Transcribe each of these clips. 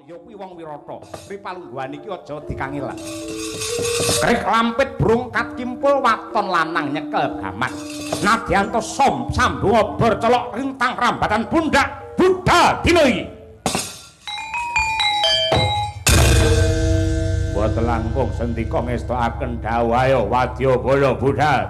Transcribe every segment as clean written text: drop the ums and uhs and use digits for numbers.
ya kuwi wong Wirata. Ripalungguhan iki aja dikangelan. Krik lampit brungkat kimpul waton lanang nyekel gaman. Nadyanto som sambung obor colok rintang rambatan pundak Buddha dina iki. Boten langkung sendika ngestakaken dawuh wadya bala Buddha.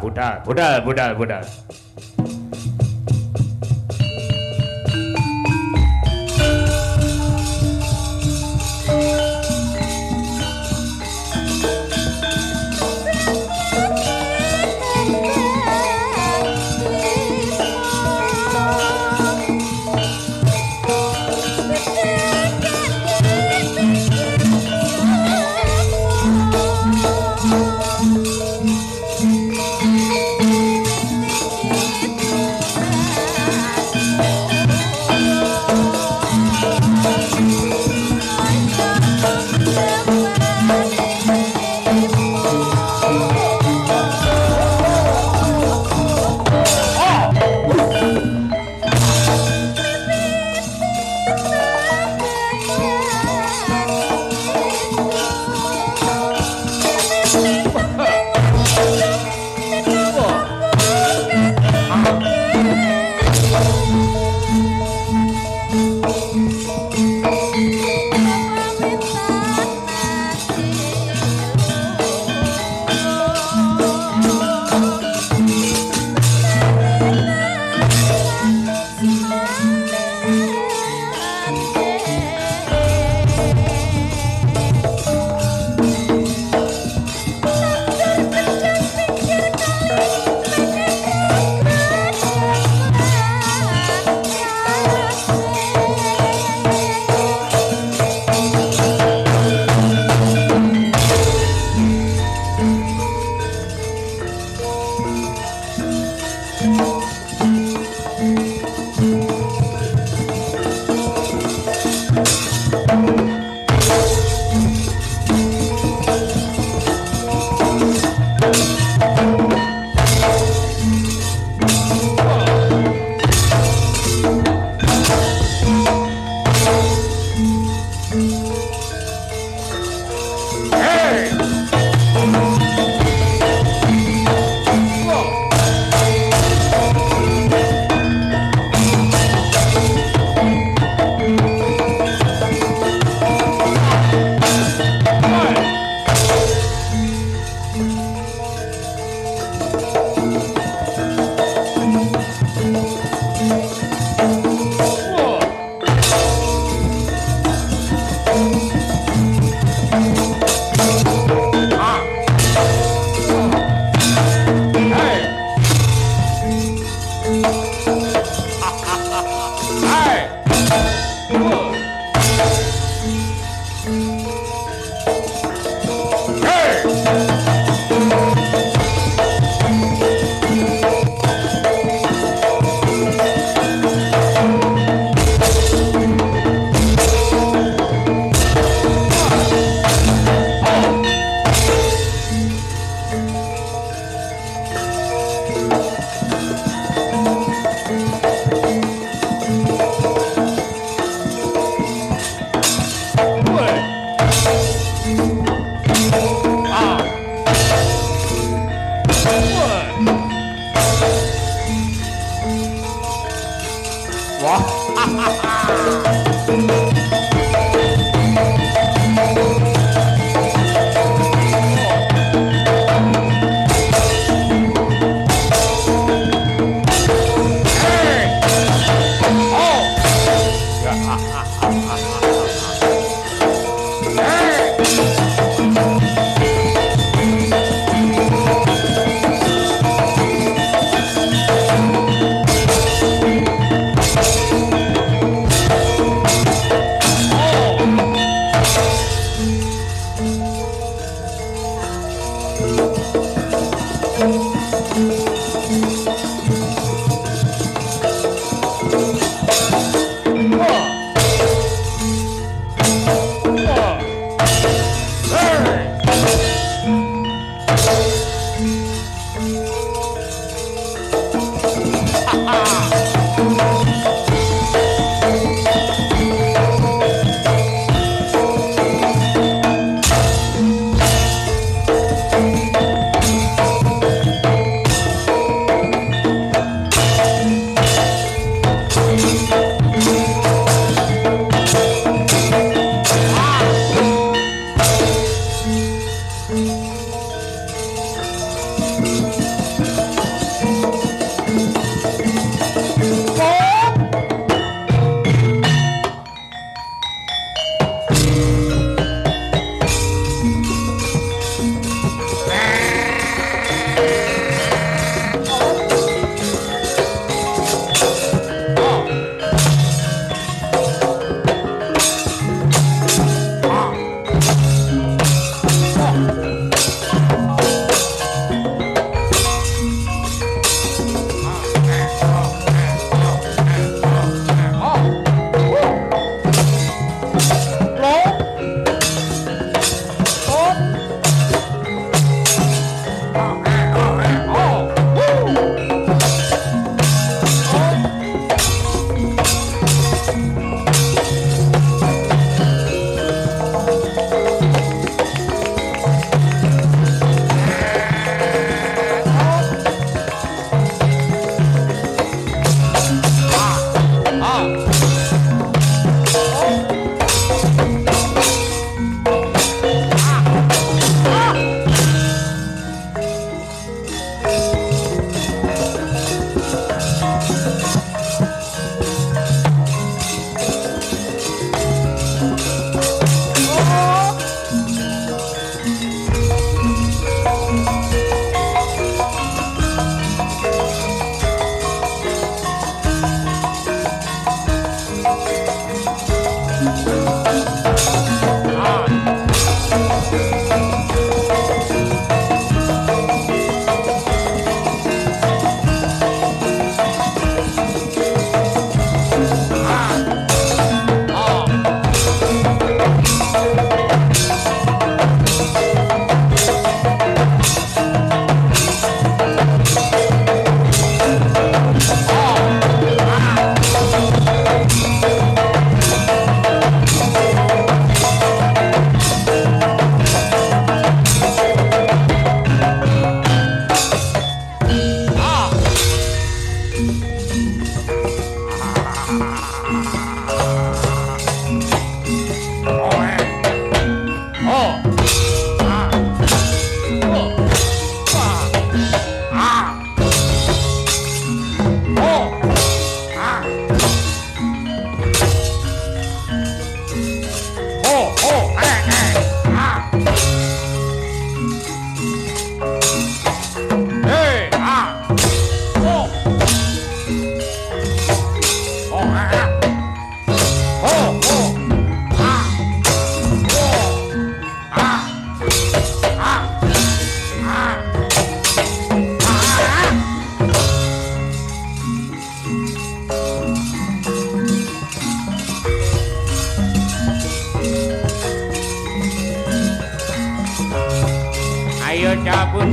Ayo cabut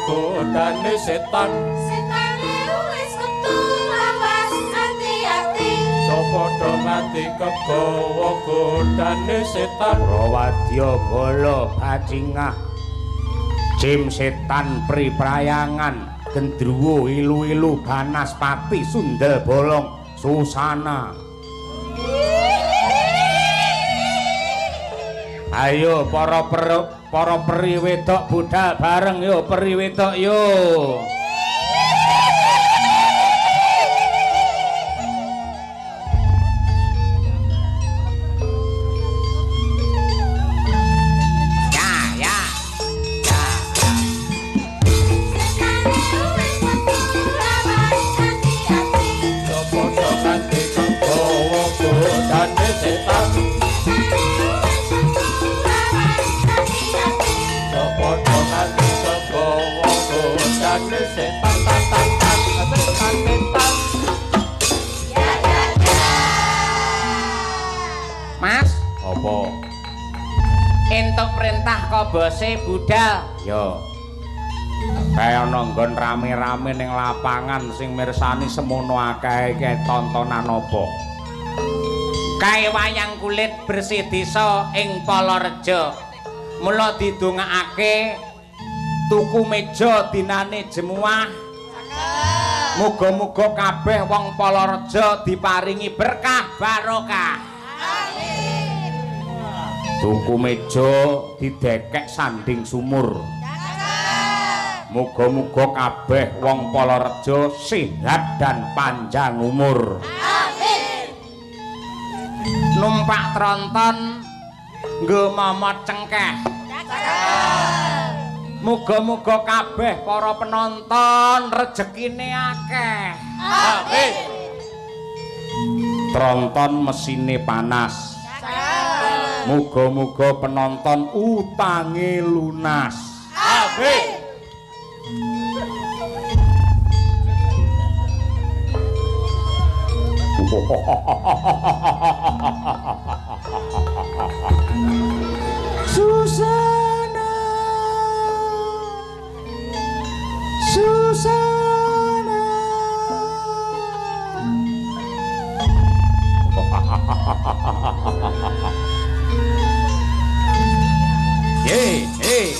godane setan setan wis metu awas ati-ati padha ngati kegawa godane setan Rawadya bala bajingah Jim setan priprayangan gendruwo ilu-ilu banaspati sundel bolong susana ayo para peri wedok budal bareng yo peri wedok yo Mas, apa? entuk perintah kobose budal. Yo. Kaya ana nggon rame-rame ning lapangan sing mirsani semono akeh tontonan apa? Kae wayang kulit bersih desa ing Palareja. Mula didongakake tuku meja dinane jemuah. Muga-muga kabeh wong Palareja diparingi berkah barokah. Tuku meja didekek sanding sumur. Muga-muga kabeh wong Palareja sehat dan panjang umur. amin Numpak tronton nggo momot cengkeh. Muga-muga kabeh para penonton rejekine akeh. amin Tronton mesine panas. Muga-muga penonton utange lunas. Amin. Susana, Susana. Hey, hey.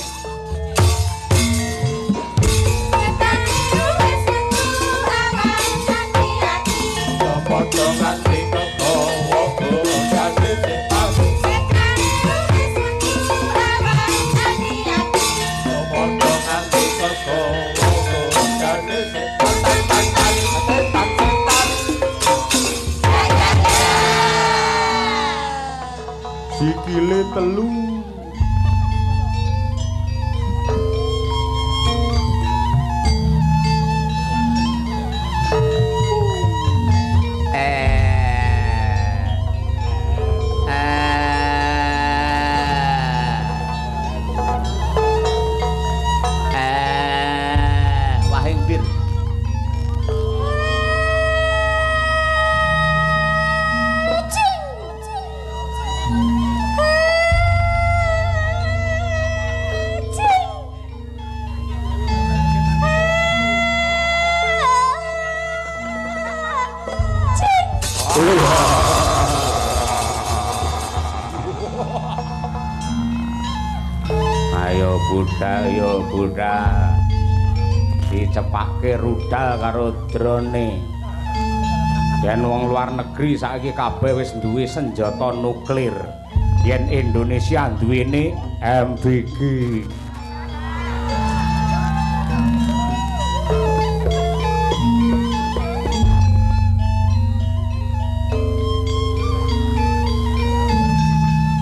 Padha nganti kegawa godane setan. Padha nganti kegawa godane setan. Setan. Sikile telu. Wahing Bir. Ayo budal dicepake rudal karo drone. Yen wong luar negeri saiki kabeh wis duwe senjata nuklir. Yen Indonesia duwene MBG.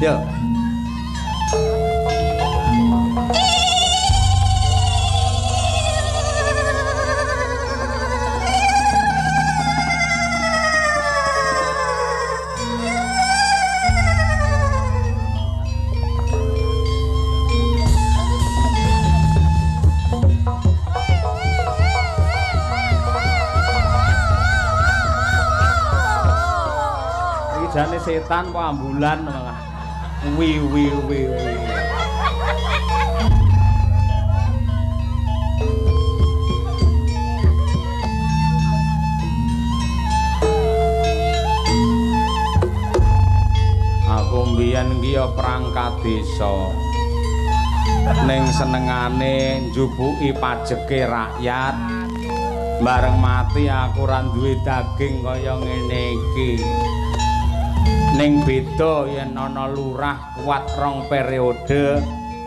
Yo. Jane setan apa ambulan malah. Wi. Aku mbiyen ki ya perangkat desa. Ning senengane njupuki pajeke rakyat. Bareng mati aku ora duwe daging kaya ngene iki. Ning beda yen ana lurah kuat 2 periode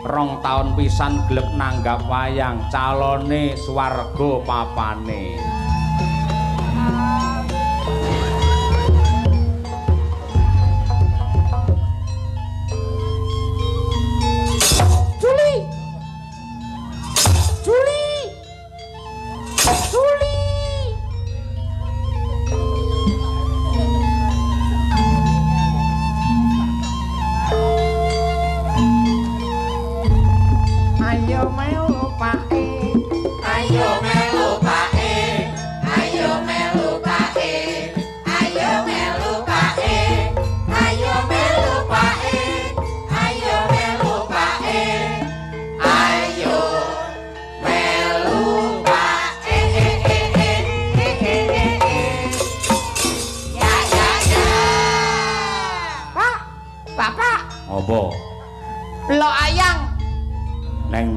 2 taun pisan gelem nanggap wayang calone swarga papane.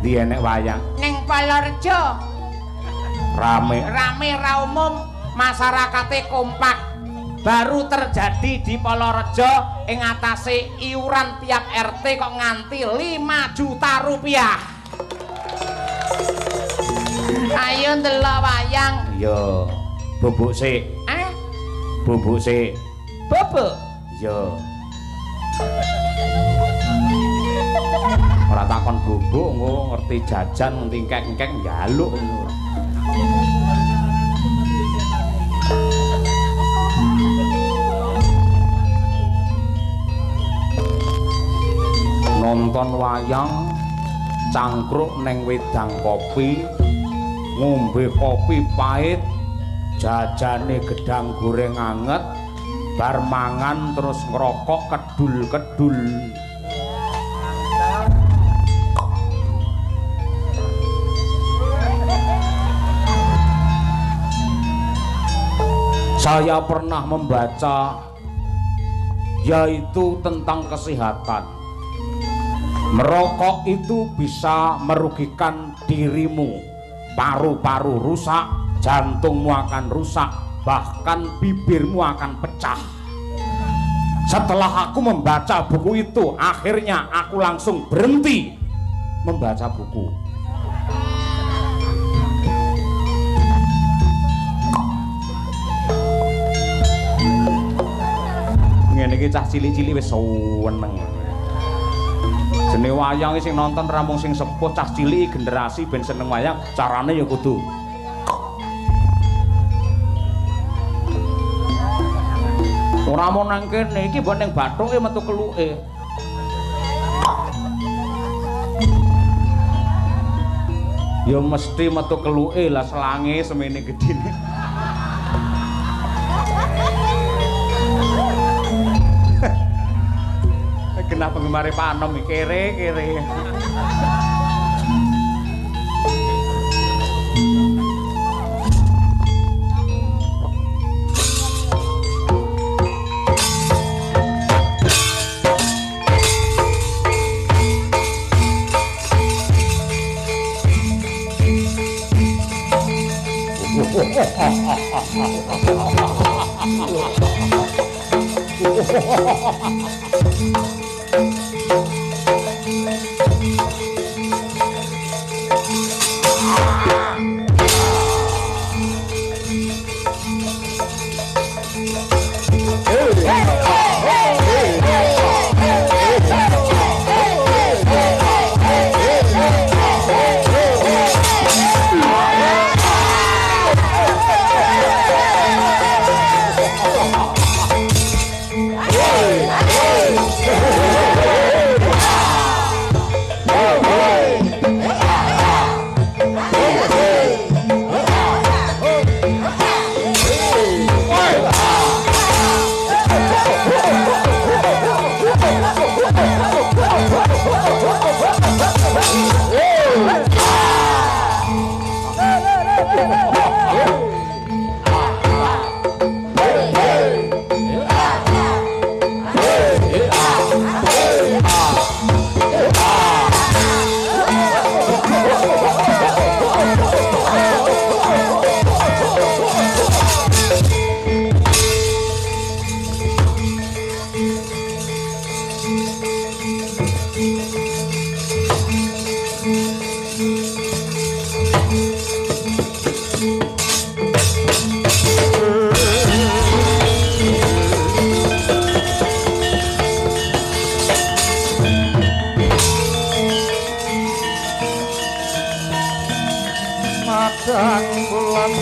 Enek wayang ning Palorejo rame ra umum, masyarakate kompak. Baru terjadi di Palorejo ing atase iuran tiap RT kok nganti 5 juta rupiah. Ayo ndelok wayang. Yo bubuk sik. Bubuk sik. Bubuk. Yo. Ora takon bubuk engko ngerti jajan ngerti engkek-engkek njaluk ngono. Nonton wayang cangkruk neng wedang kopi, ngombe kopi pahit, jajane gedang goreng anget, bar mangan terus ngerokok kedul-kedul. Saya pernah membaca yaitu tentang kesehatan. Merokok itu bisa merugikan dirimu. Paru-paru rusak, jantungmu akan rusak, bahkan bibirmu akan pecah. Setelah aku membaca buku itu, akhirnya aku langsung berhenti membaca buku. Ngene iki cah cilik-cilik wis seneng. Jenenge wayang sing nonton ramung sing sepuh, cah cilik generasi ben seneng wayang, carane ya kudu ora mau nang kene iki mbok ning bathuke metu keluke. Ya mesti metu keluke lah selange semene gedine. Kenapa penggemar Pak Anom kere-kere. Madang bulan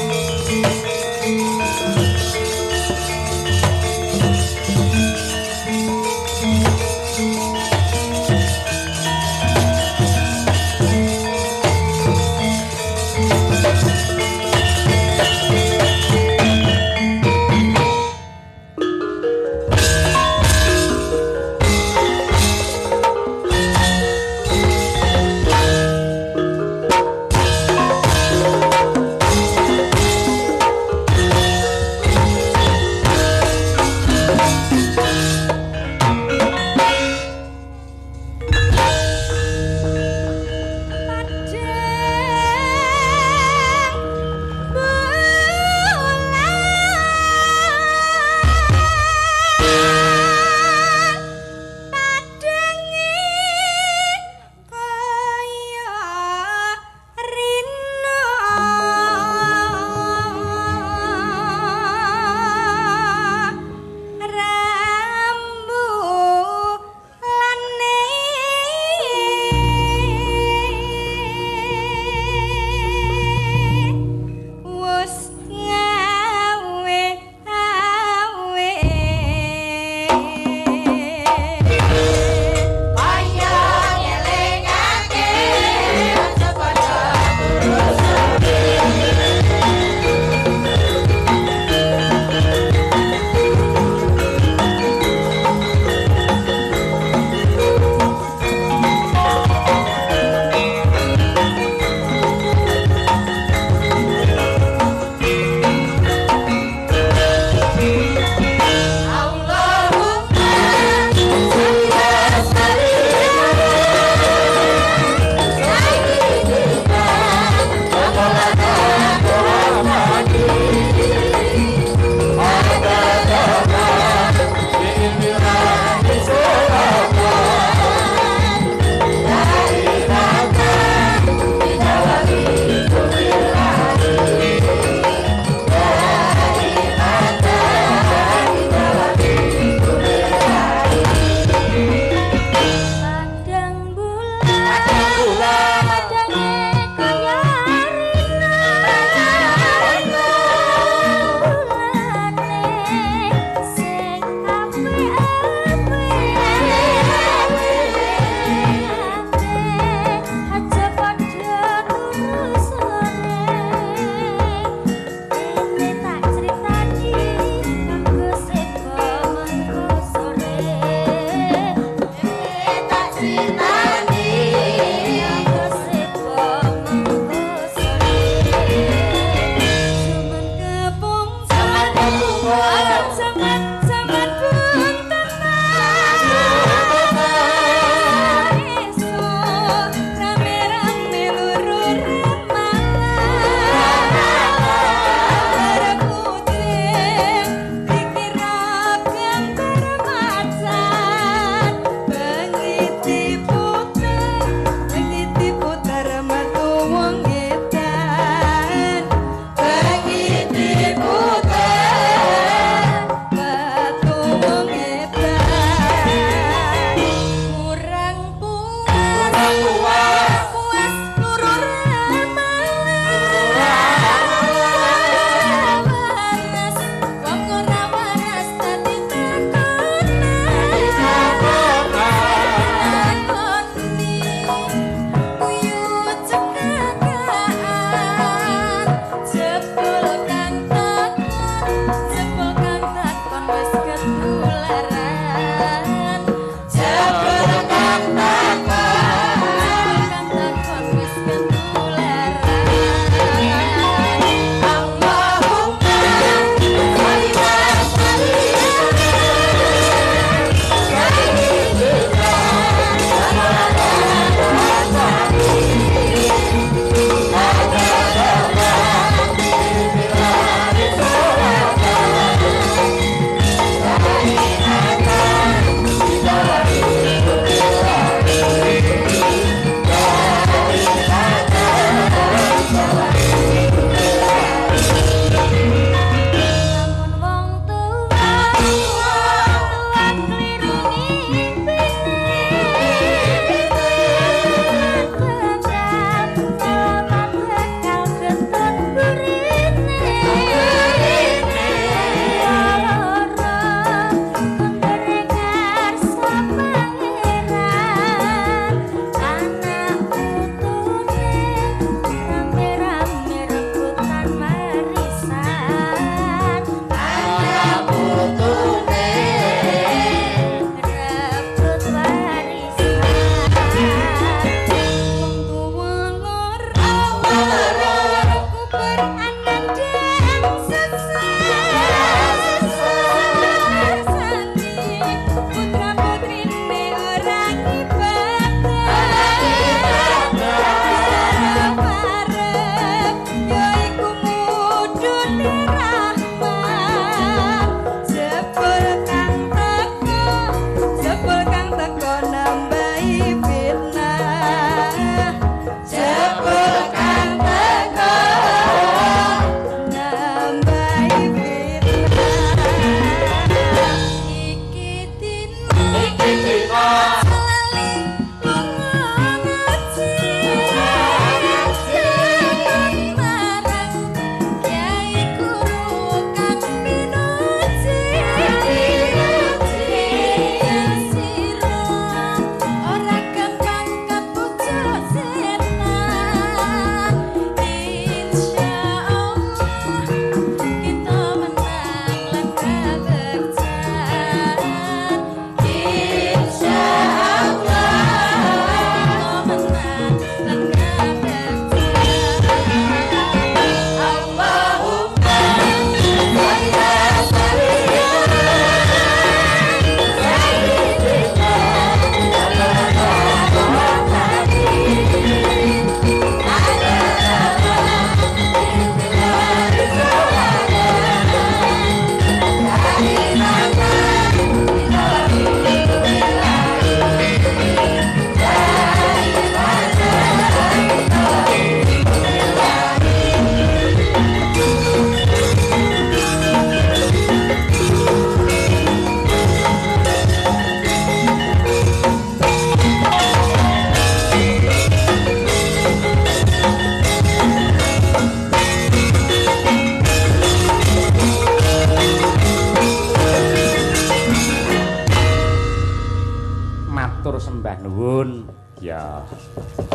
nuwun. Ya.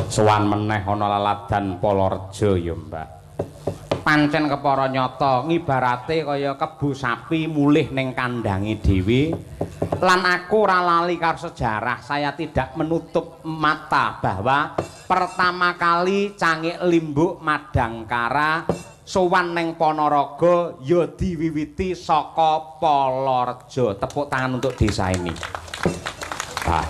Sowan meneh ana laladan Palareja ya, Mbak. Pancen kepara nyata ngibarate kaya kebu sapi mulih ning kandange dhewe. Lan aku ora lali karo sejarah, saya tidak menutup mata bahwa pertama kali Cangik Limbuk Madangkara sowan ning Ponorogo ya diwiwiti saka Palareja. Tepuk tangan untuk desa ini. Bah,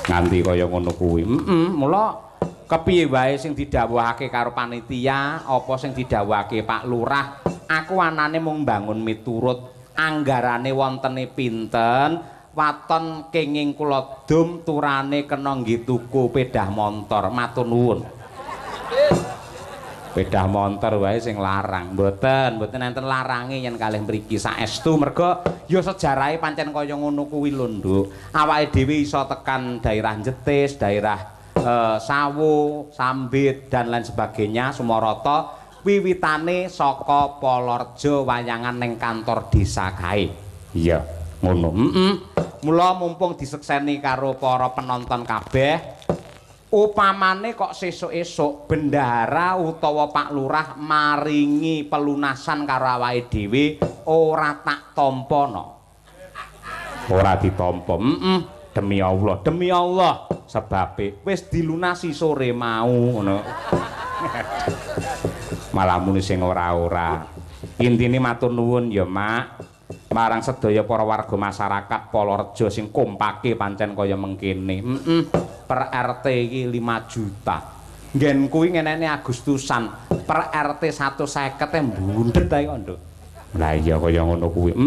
nganti kaya ngono kuwi. Mula kepiye wae sing didhawuhake karo panitia, apa sing didhawuhake Pak Lurah, aku anane mung mbangun miturut. Anggarane wontene pinten? Waton kenging kula dum turane kena nggih tuku pedah montor. Matur nuwun. Pedah montor wae sing larang. Mboten enten larange yen kalih mriki saestu merga ya sejarahe pancen kaya ngono kuwi lho, Nduk. Awake dhewe iso tekan daerah Jetis, daerah Sawu, Sambit dan lain sebagainya Sumarata wiwitane saka Palareja wayangan ning kantor desa kae. Iya, ngono. Mula mumpung disekseni karo para penonton kabeh, upamane kok sesuk-esuk bendahara utawa Pak Lurah maringi pelunasan karo awake dhewe ora tak tampa no. Ora ditampa. Demi Allah sebabe wis dilunasi sore mau ngono. Malah muni sing ora-ora. Intine matur nuwun ya, Mak. Marang sedaya para warga masyarakat Palareja sing kompake pancen kaya mengkene. Per RT iki 5 juta. Nggen kuwi ngenene Agustusan. Per RT 150 mbundhet ae kok, Nduk. Lah iya kaya ngono kuwi.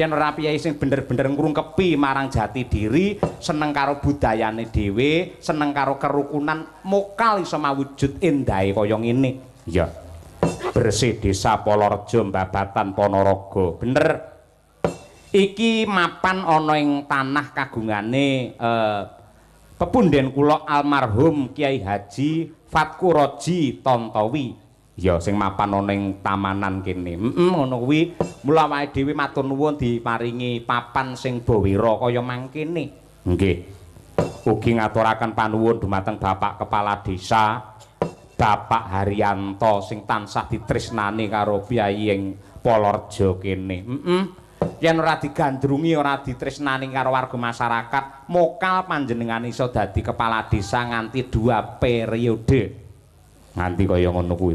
Yen ora piye sing bener-bener ngrungkepi marang jati diri, seneng karo budayane dhewe, seneng karo kerukunan, mokal iso mawujud endahe kaya ngene. Iya. Bersih Desa Palareja Mbabatan Ponorogo. Bener. Iki mapan ana ing tanah kagungane pepunden kula almarhum Kiai Haji Fatkuroji Tontowi. Ya sing mapan ana ing tamanan kene. Ngono kuwi mula awake dhewe matur nuwun diparingi papan sing bawira kaya mangkene. Nggih. Ugi ngaturaken panuwun dumateng Bapak Kepala Desa Bapak Haryanto sing tansah ditresnani karo piyai ing Palareja kene. Yen ora digandrungi ora ditresnani karo warga masyarakat, mokal panjenengan iso dadi kepala desa nganti 2 periode. Nganti kaya ngono kuwi.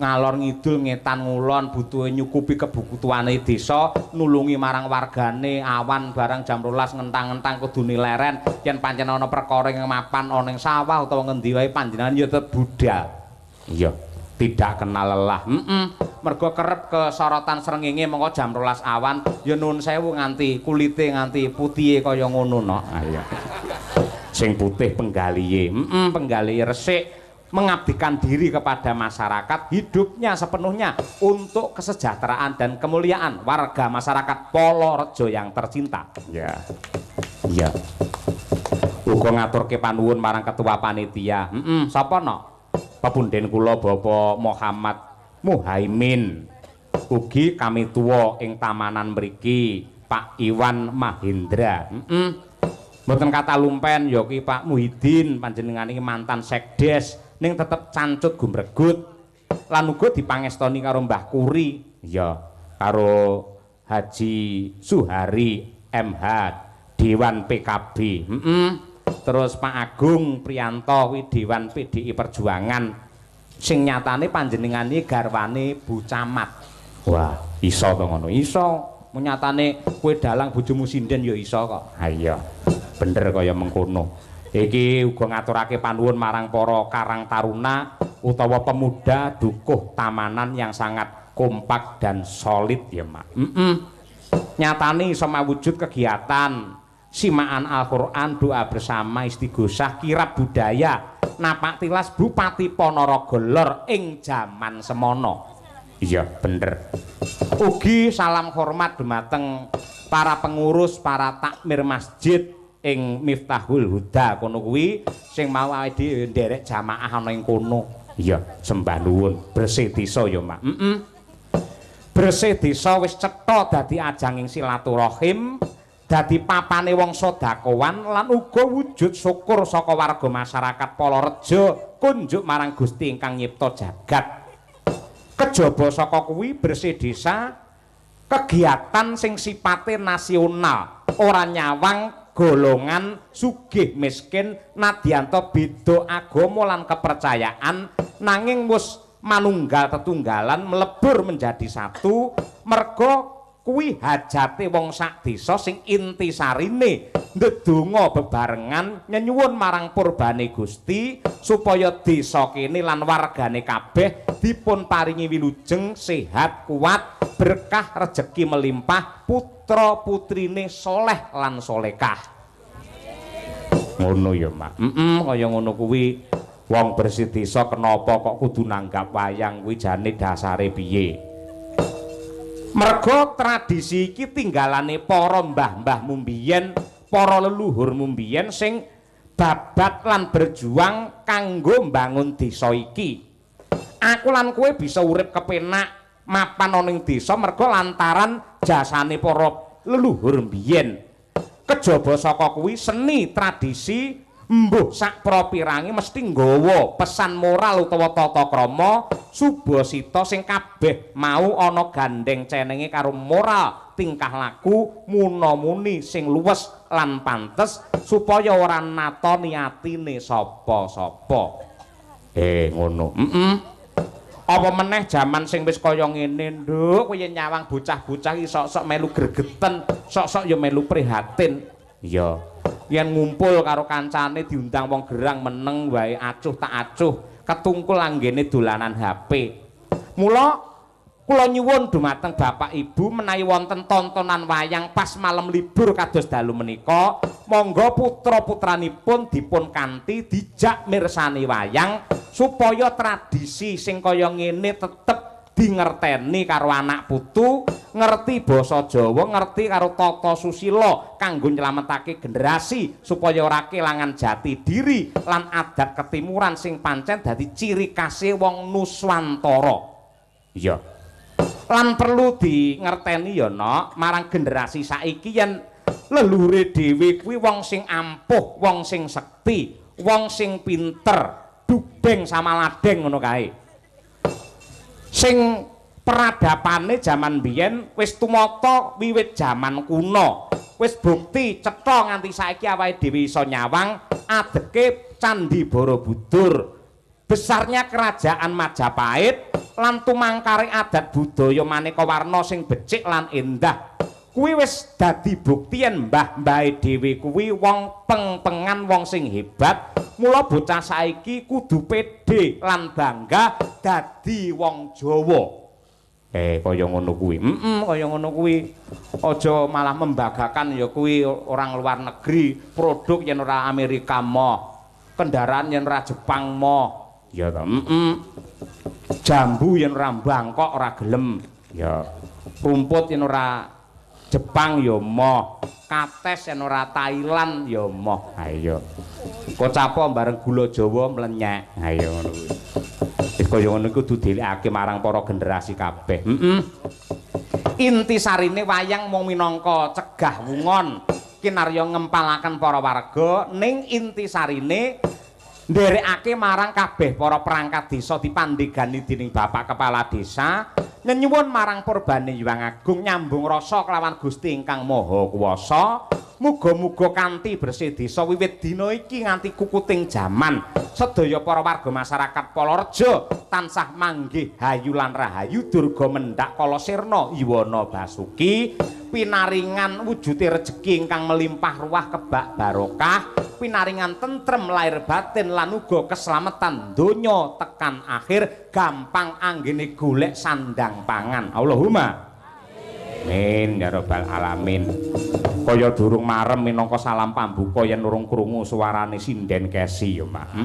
Ngalor ngidul ngetan ngulon butuhe nyukupi kebutuhane desa, nulungi marang wargane awan barang jam 12 ngentang-ngentang kudune leren yen pancen ana perkara ing mapan ana ing sawah utawa ngendi wae panjenengan ya tetep budal. Iya, tidak kenal lelah. Mergo kerep kesorotan srengenge mengko jam 12 awan ya nuwun sewu nganti kulite nganti putihe kaya ngono no. Ayo. Sing putih penggalihe. Penggalihe resik mengabdikan diri kepada masyarakat, hidupnya sepenuhnya untuk kesejahteraan dan kemuliaan warga masyarakat Palareja yang tercinta. Ya. Iya. Uga ngaturke panuwun marang ketua panitia. Sapa no? Pepunden kula Bapak Muhammad Muhaimin. Ugi kami tuwa ing tamanan mriki Pak Iwan Mahendra. Mboten kata lumpen ya ki Pak Muhyiddin panjenengan iki mantan sekdes ning tetep cancut gumregut lan uga dipangestoni karo Mbah Kuri ya karo Haji Suhari MH Dewan PKB. Terus Pak Agung Priyanto kuwi Dewan PDI Perjuangan sing nyatane panjenengan iki garwane Bu Camat. Wah, iso to ngono. Iso. Menyatane kowe dalang bojomu sinden ya iso kok. Ha iya. Bener kaya mengkono. Iki uga ngaturake panuwun marang para karang taruna utawa pemuda dukuh tamanan yang sangat kompak dan solid ya, Mak. Nyatane iso mawujud kegiatan simaan Al-Qur'an, doa bersama, istighosah, kirab budaya, napak tilas Bupati Ponorogo Lor ing jaman semono. Iya, bener. Ugi salam hormat dumateng para pengurus, para takmir masjid ing Miftahul Huda kono kuwi sing mau awake dhewe nderek jamaah ana ing kono. Iya, sembah nuwun. Bersih desa ya, Mak. Bersih desa wis cetha dadi ajanging silaturahim dadi papane wong sedekawan lan uga wujud syukur saka warga masyarakat Palareja kunjuk marang Gusti ingkang nyipta jagat. Kejaba saka kuwi bersih desa kegiatan sing sipate nasional, ora nyawang golongan sugih miskin nadyanto beda agama lan kepercayaan nanging wis manunggal tetunggalan melebur menjadi satu merga kuwi hajate wong sak desa sing intisarine ndedonga bebarengan nyenyuwun marang purbane Gusti supaya desa kene lan wargane kabeh dipun paringi wilujeng sehat kuat berkah rejeki melimpah putra putrine soleh lan solekah. Ngono ya Mak. Kaya ngono kuwi wong bersih desa kenapa kok kudu nanggap wayang kuwi jane dasare piye? Merga tradisi iki tinggalane para mbah-mbahmu mbiyen, para leluhurmu mbiyen sing babat lan berjuang kanggo mbangun desa iki. Aku lan kowe bisa urip kepenak mapan ana ing desa merga lantaran jasane para leluhur mbiyen. Kejaba saka kuwi seni tradisi mbuh sak propirange mesti nggawa pesan moral utawa tata krama subasita sing kabeh mau ana gandeng cenenge karo moral tingkah laku munamuni sing luwes lan pantes supaya ora natoni atine sapa-sapa. Ngono. Apa meneh jaman sing wis kaya ngene, Nduk, kowe nyawang bocah-bocah iki sok-sok melu gregeten, sok-sok ya melu prihatin. Ya. Yen ngumpul karo kancane diundang wong gerang meneng wae acuh tak acuh ketungkul anggene dolanan HP. Mula kula nyuwun dumateng Bapak Ibu menawi wonten tontonan wayang pas malam libur kados dalu menika, monggo putra-putranipun dipun kanthi dijak mirsani wayang supaya tradisi sing kaya ngene tetep dingerteni karo anak putu, ngerti basa Jawa, ngerti karo tata susila kanggo nyelametake generasi supaya ora kelangan jati diri lan adat ketimuran sing pancen dadi ciri khase wong Nuswantara. Iya. Lan perlu di ngerteni ya Nok, marang generasi saiki yen leluhure dhewe kuwi wong sing ampuh, wong sing sekti, wong sing pinter, dugdeng sama ladeng ngono kae. Sing peradapane jaman biyen wis tumata wiwit jaman kuno. Wis bukti cetha nganti saiki awake dhewe iso nyawang adeke Candhi Borobudur. Besarnya kerajaan Majapahit lan tumangkare adat budaya maneka warna sing becik lan endah. Kuwi wis dadi bukti yen mbah-mbahe dhewe kuwi wong peng-pengan wong sing hebat. Mula bocah saiki kudu pede lan bangga dadi wong Jawa. Kaya ngono kuwi. Kaya ngono kuwi. Aja malah membanggakan ya kuwi orang luar negeri, produk yen ora Amerika moh, kendaraan yen ora Jepang moh. Ya ta. Jambu yen ora Bangkok ora gelem. Ya. Rumput yen ora Jepang ya moh. Kates yen ora Thailand ya moh. Ha iya. Kocapo bareng gula Jawa mlenyek. Ha iya ngono kuwi. Kaya ngono kudu dilekake marang para generasi kabeh. Intisarine wayang mung minangka cegah wungon kinarya ngempalaken para warga ning intisarine nderekake marang kabeh para perangkat desa dipandhegani dening Bapak Kepala Desa nyenyuwun marang purbane Hyang Agung nyambung rasa kelawan Gusti ingkang Maha Kuwasa. Muga-muga kanthi bersih desa wiwit dina iki nganti kukuting jaman sedaya para warga masyarakat Palareja tansah manggih hayu lan rahayu durga mendak kala sirna Iwana Basuki pinaringan wujude rejeki ingkang melimpah ruah kebak barokah pinaringan tentrem lair batin lan uga keslametan donya tekan akhir gampang anggene golek sandang pangan. Allahumma amin ya rabbal alamin. Kaya durung marem minangka salam pambuka yen urung krungu suarane sinden Kesi ya Mak.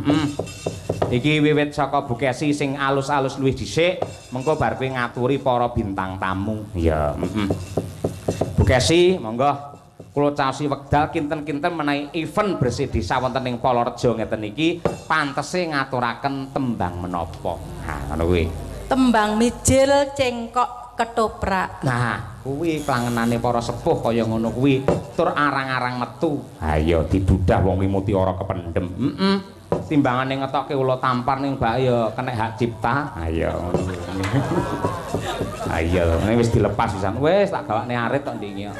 Iki wiwit saka Bu Kesi sing alus-alus luwih dhisik mengko bar kowe ngaturi para bintang tamu. Ya, Bu Kesi monggo kula caosi wekdal kinten-kinten menawi event bersih desa wonten ing Palareja ngeten iki pantese ngaturaken tembang menapa. Ha ngono kuwi. Tembang mijil cengkok ketoprak. Nah, kuwi klangenane para sepuh kaya ngono kuwi tur arang-arang metu. Ha iya didudah wong kuwi mutiara kependhem. Timbangane ngetokke ula tampar ning bak ya kenek hak cipta. Ha iya ngono kuwi. Ha iya, ini wis dilepas pisan. Wis tak gawakne arit tok ndingi.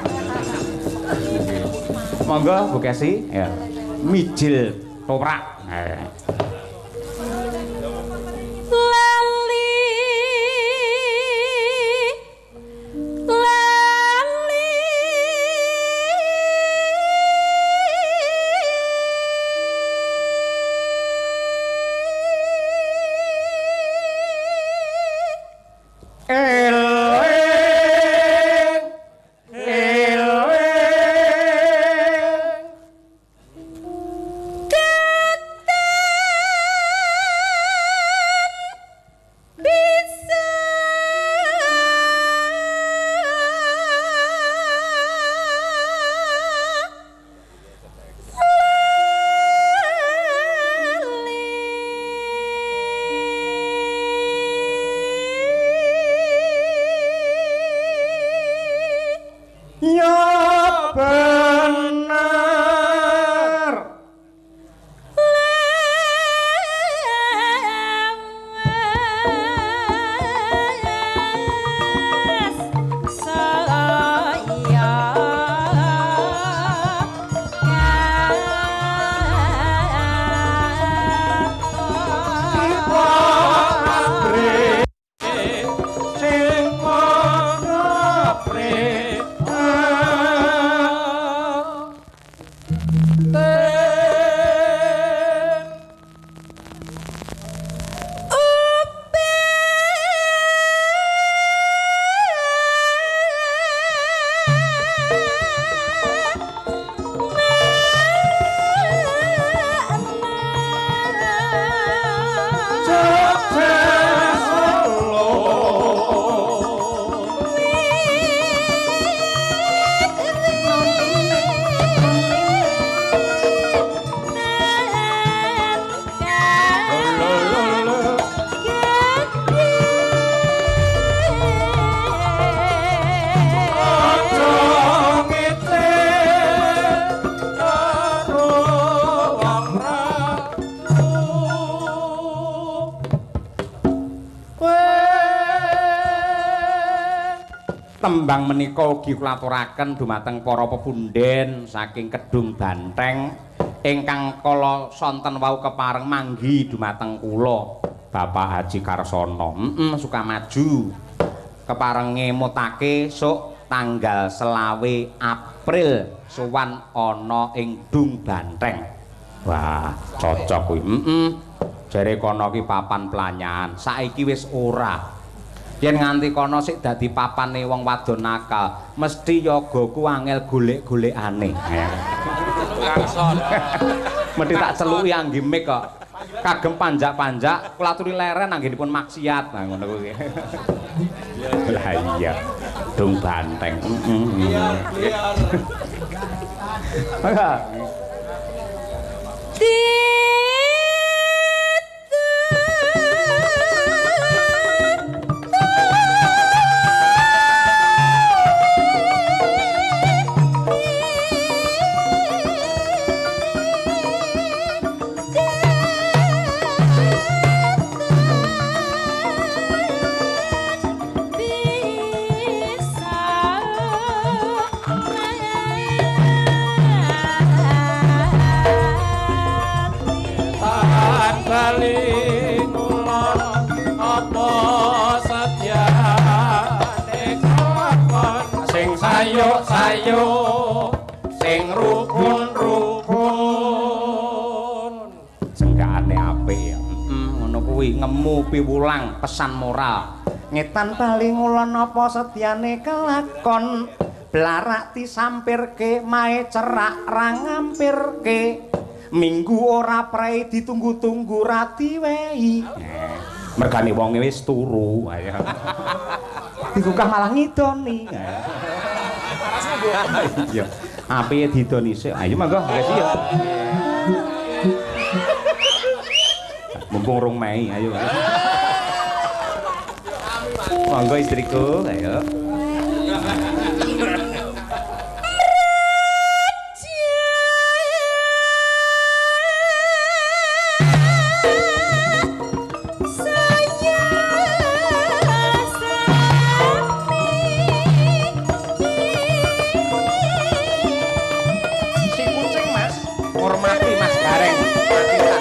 Monggo Bu Kesi, ya. Mijil toprak. Tembang menika ugi kula aturaken dumateng para pepunden saking Kedung Banteng ingkang kala sonten wau kepareng manggi dumateng kula Bapak Haji Karsono. Sukamaju kepareng ngemutake sok tanggal 20 April sowan ana ing Dung Banteng. Wah, cocok kuwi. Jare kono ki papan planyan. Saiki wis ora. Yen nganti kono sik dadi papane wong wadon nakal, mesti yoga ku angel golek-golekane. Langsung. Mesti tak celuki anggimik kok. Kagem panjak-panjak kula aturi leren anggenipun maksiat. Nah ngono kuwi. Lah iya. Dung Banteng. Sayo sing rukun-rukun jenggane apik ya. Ngono kuwi ngemu piwulang pesan moral. Ngetan bali ngulon apa setyane kelakon blarak disampirke mae cerak ra ngampirke minggu ora prei ditunggu-tunggu ra diwehi. Mergane wonge wis turu. Dibukah malah ngidoni. Iya. Ape didoni sik. Ayo monggo, makasih ya. Mumpung rong Mei, ayo. Monggo istriku, ayo. Hormati Mas Gareng. Matilah.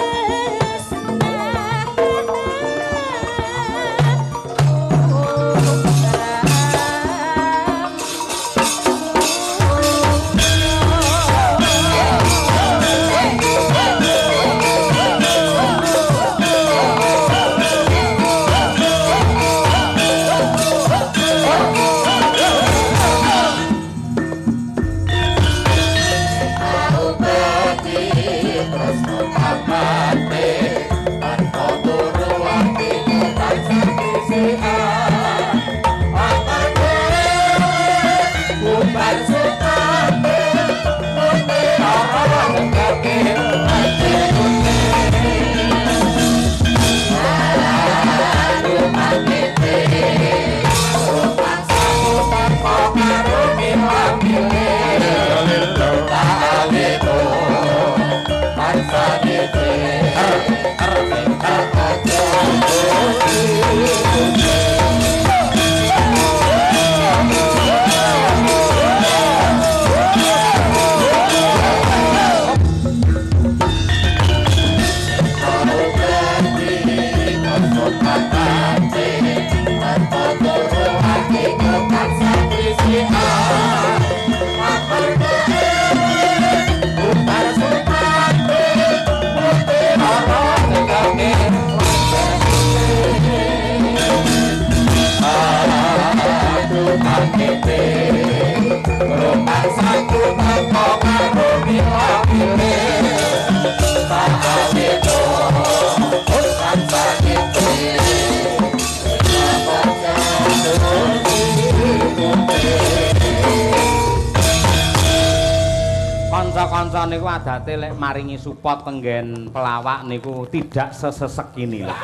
Kanca-kanca niku adate lek maringi support tenggen pelawak niku tidak sesesek ini lho.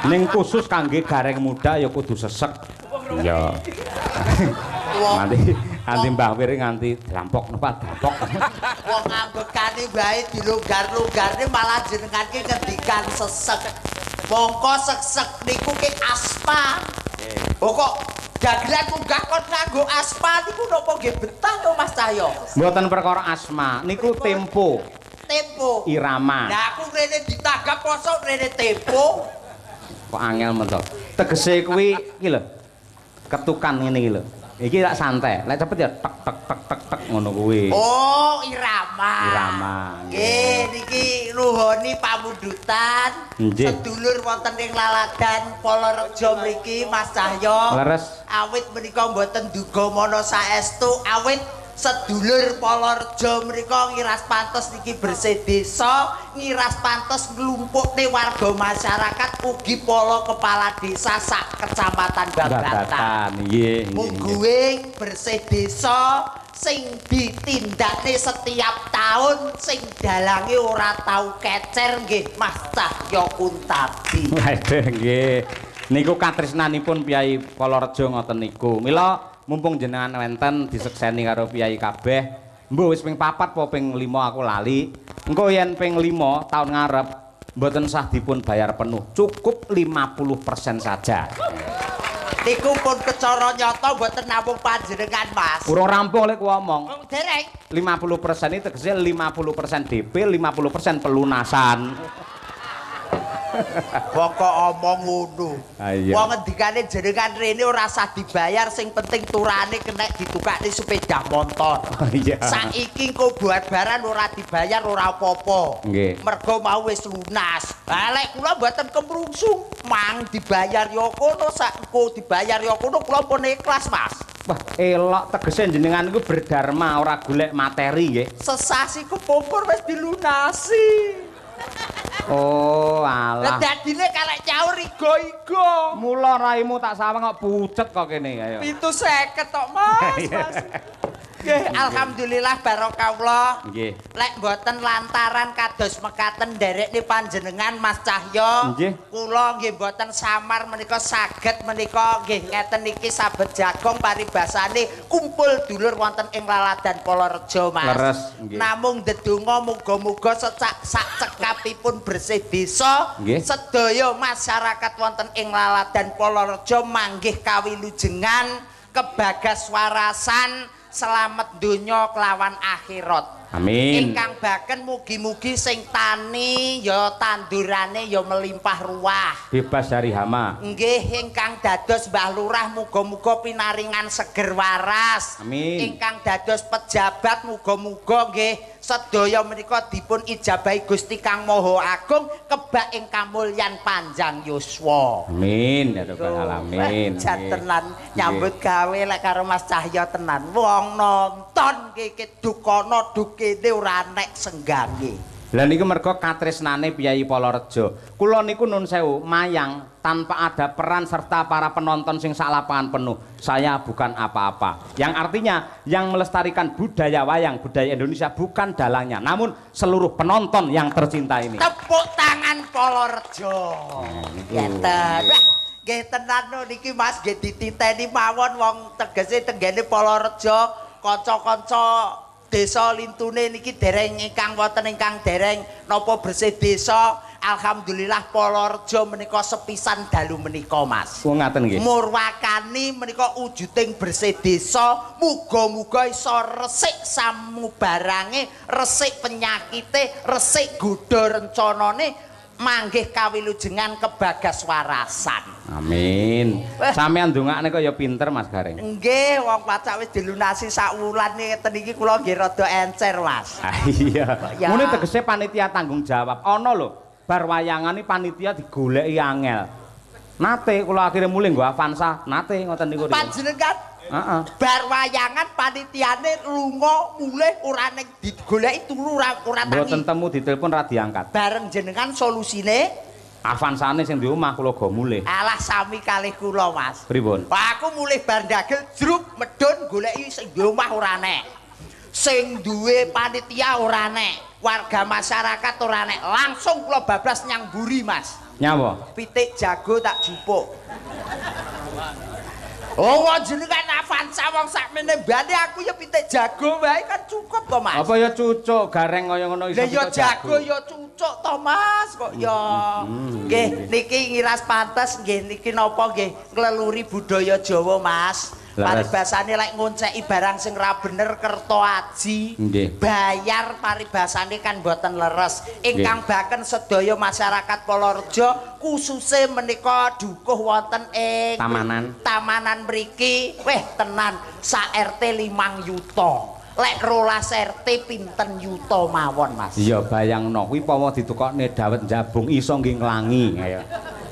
Ning khusus kangge Gareng Muda ya kudu sesek. Iya. Nganti Mbah Wir nganti drampok napa drampok. Wong anggekane wae dilonggar-longgarne malah jenengan ki ngendikan sesek. Mongko sesek niku ki asma. Kok dagelan munggah kon nganggo asma niku napa nggih betah to Mas Cahyo? Mboten perkara asma, niku tempo. Tempo. Irama. Lah aku rene ditanggap poso rene tempo. Kok angel men to. Tegese kuwi iki lho. Ketukan ngene iki lho. Iki lak santai, lek cepet ya tek tek tek tek tek ngono kuwi. Oh, irama. Irama. Nggih, niki nuhoni pamundutan. Nggih. Sedulur wonten ing Laladan Polorejo mriki Mas Cahyo. Leres. Awit menika mboten duga mana saestu, awit sedulur Polorejo mrika ngiras pantes niki bersih desa, ngiras pantes nglumpukne warga masyarakat ugi polo kepala desa sak kecamatan Babatan. Nggih. Mungguing bersih desa sing ditindakne setiap tahun sing dalange ora tau kecer nggih Mas Cahyo Kuntabi. Waduh nggih. Niku katresnanipun Piyai Polorejo ngoten niku. Mila mumpung jenengan wenten disekseni karo Piyai kabeh. Mbuh wis ping 4 apa ping 5 aku lali. Engko yen ping 5 taun ngarep mboten sah dipun bayar penuh. Cukup 50% saja. Niku pun kecara nyata mboten namung panjenengan Mas. Urung rampung lek ngomong. Wong dereng 50% itu tegese 50% DP, 50% pelunasan. Pokok omong ngono. Iya. Wong ngendikane jenengan rene ora sah dibayar, sing penting turane kena ditukakne sepeda motor. Iya. Saiki engko buat-baran ora dibayar ora apa-apa. Nggih. Mergo mau wis lunas. Lah lek kula mboten kemrungsung, mang dibayar ya kono, sak engko dibayar ya kono kula pun ikhlas, Mas. Wah, elok tegese jenengan iku berdharma ora golek materi nggih. Sesasi kepungkur wis dilunasi. Oh, Lah alah. dadine kalek nyaur igo-igo. Mula raimu tak sawang kok pucet kok kene ayo. 750 tok, Mas. Mas. Nggih, alhamdulillah barokahullah. Nggih. Lek mboten lantaran kados mekaten nderekne panjenengan Mas Cahyo. Nggih. Kula nggih mboten samar menika saged menika nggih ngeten iki sabet jagong paribasane kumpul dulur wonten ing Laladan Polorejo Mas. Leres, nggih. Namung ndedonga muga-muga sak cekapipun bersih desa Nggih. sedaya masyarakat wonten ing Laladan Polorejo manggih kawilujengan kebagas warasan selamat donya kelawan akhirat. Amin. Ingkang baken mugi-mugi sing tani ya tandurane ya melimpah ruah. Bebas dari hama. Nggih, ingkang dados Mbah Lurah muga-muga pinaringan seger waras. Amin. Ingkang dados pejabat muga-muga nggih sedaya menika dipun ijabahi Gusti Kang Maha Agung kebak ing kamulyan panjang yuswa. Amin ya rabbal alamin. Jantenan nyambut gawe lek karo Mas Cahyo tenan. Wong nonton iki dukono dukene ora nek senggange. Lah niku merga katresnane Piyai Polorejo. Kula niku nun sewu mayang tanpa ada peran serta para penonton sing sak lapangan penuh. Saya bukan apa-apa. Yang artinya yang melestarikan budaya wayang, budaya Indonesia bukan dalangnya, namun seluruh penonton yang tercinta ini. Tepuk tangan Polorejo. Ngeten. Nggih tenan niki Mas nggih dititeni mawon wong tegese tenggene Polorejo, kanca-kanca desa lintune niki dereng ingkang wonten ingkang dereng napa bersih desa. Alhamdulillah Polorejo menika sepisan dalu menika Mas. Oh ngaten nggih. Murwakani menika wujuding bersih desa, muga-muga iso resik samubarange, resik penyakite, resik godha rencanane manggih kawilujengan kebagas warasan. Amin. Sampeyan ndongakne kok ya pinter Mas Gareng. Nggih, wong pacak wis dilunasi sak wulan ngeten iki kula nggih rada encer, Mas. Ah iya. Ya. Mune tegese panitia tanggung jawab. Ana lho, bar wayangan iki panitia digoleki angel. Nate kula akhire mulih nggo Avanza, nate ngoten niku. Panjenengan Heeh. bar wayangan panitiane lunga mulih ora ning digoleki turu ora Mboten tangi. temu ditelepon ra diangkat. Bareng jenengan solusine Avanzane sing di omah kula go mulih. alah sami kalih kula, Mas. Pripun? Wah, aku mulih bar ndagel jruk medun goleki sing di omah ora nek. Sing duwe panitia ora nek. Warga masyarakat ora nek. Langsung kula bablas nyang mburi, Mas. Nyawa? Pitik jago tak jupuk. Oh, jenengan Avanza wong sakmene mbane aku ya pitik jago wae kan cukup to, Mas. Apa ya cucuk gareng kaya ngono iso Lah ya kita jago ya cucuk to, Mas. Kok ya. Nggih, niki ngiras pantes nggih niki napa nggih ngleluri budaya Jawa, Mas. Leres. Paribasane lek ngonceki barang sing ra bener kerto aji. Nggih. Bayar paribasane kan mboten leres. Ingkang baken sedaya masyarakat Polorejo kususe menika dukuh wonten ing Tamanan mriki. Weh tenan sak RT 5 yuta. Lek 12 RT pinten yuta mawon, Mas. Iya bayangno kuwi pawa ditukokne dawet njabung iso nggih nglangi kaya.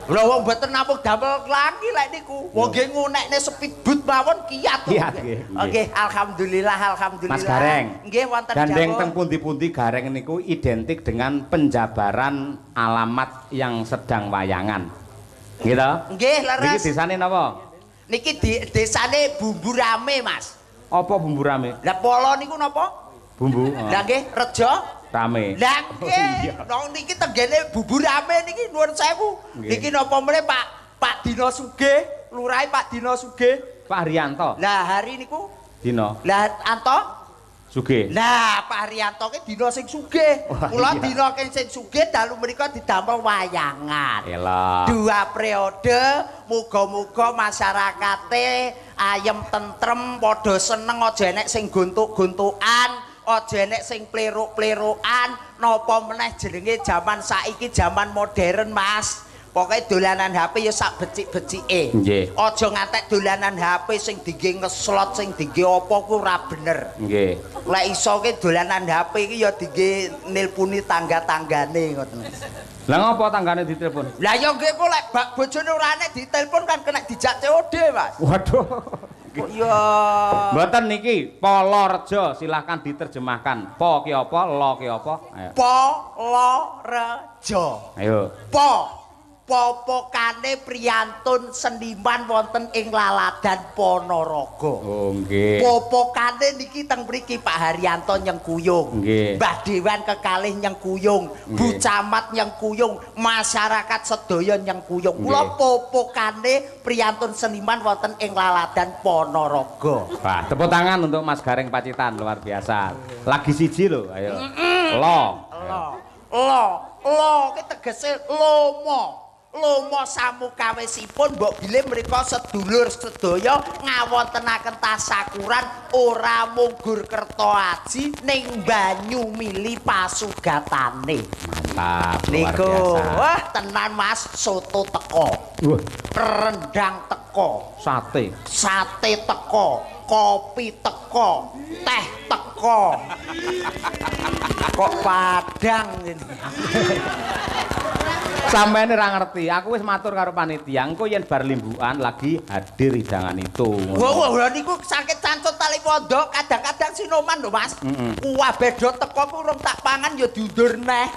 Lha wong mboten namung damel klangi lek niku. Wong nggih ngunekne speedboat mawon kiyat. Kiyat, nggih. Oke, alhamdulillah. Mas Gareng. Nggih wonten Gandeng Jawa. teng pundi-pundi Gareng niku identik dengan penjabaran alamat yang sedang wayangan. Gitu? Nggih, Niki leres. desane napa? Niki desane Bumbu Rame, Mas. Apa bumbu rame? Lah Polo niku napa? Bumbu Lah nggih Rejo. rame. Lah Oh, nggih, iya. nang niki tenggene Bumbu Rame niki nuwun sewu. Nggih. Niki napa meneh Pak Dino Sugih, lurahe Pak Dino Sugih. Pak Haryanto Lah hari niku dina lah Anto sugih. Nah, Pak Haryanto ki dina sing sugih. Wah, Kula iya. dina sing sugih dalu menika didamel wayangan. Elah. 2 periode, muga-muga masyarakate ayem tentrem, padha seneng aja enek sing gontuk-gontukan, aja enek sing pleruk-plerukan, napa meneh jenenge jaman saiki jaman modern, Mas. Pokoke dolanan HP ya sak becik-becike. Nggih. Aja ngantek dolanan HP sing dingge ngeslot, sing dingge apa ku ora bener. Nggih. Lek iso ki dolanan HP iki ya dingge nilpuni tangga-tanggane ngoten. Lah ngapa tanggane ditelepon? Lah ya nggih kok lek bojone ora nek ditelepon kan kena dijak COD, Mas. Waduh. Kok ya Mboten niki Polorejo, silahkan diterjemahkan. Po ki apa, lo ki apa? Ayo. Polorejo. Ayo. Po popokane priyantun seniman wonten ing Laladan Ponorogo. Oh nggih. Popokane niki teng mriki Pak Haryanto nyengkuyung. Nggih. Mbah Dewan kekalih nyengkuyung, Bu Camat nyengkuyung, masyarakat sedaya nyengkuyung. Kula popokane priyantun seniman wonten ing Laladan Ponorogo. Wah, tepuk tangan untuk Mas Gareng Pacitan luar biasa. Lagi siji lho, ayo. Lo ki tegese lomo samukawesipun mbok bilih mriku sedulur sedaya ngawontenaken tasakuran ora munggur kerto aji ning banyu mili pasugatane. Mantap, luar Niku, biasa. wah tenan Mas, soto teko, Wah, rendang teko, sate. sate teko, kopi teko, teh teko. Kok padang ini. Sampeyan ora ngerti, aku wis matur karo panitia, engko yen bar limbukan lagi hadir hidangan itu. Wah, niku sakit cancut tali pondok, kadang-kadang sinoman lho, Mas. Kuah bedo teko ku urung tak pangan ya diundur neh.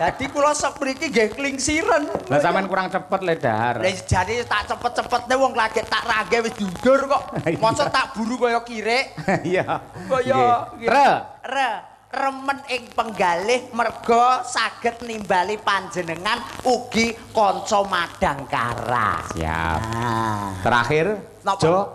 Dadi kula sok mriki nggih klingsiren. Lah sampean kurang cepet le dahar. Lah jane tak cepet-cepetne wong lagi tak rage wis diundur kok. Mosok tak buru kaya kirik. Iya. Kaya Re. remen ing penggalih merga saged nimbali panjenengan ugi kanca madangkara. Siap. Nah. Terakhir, Napa?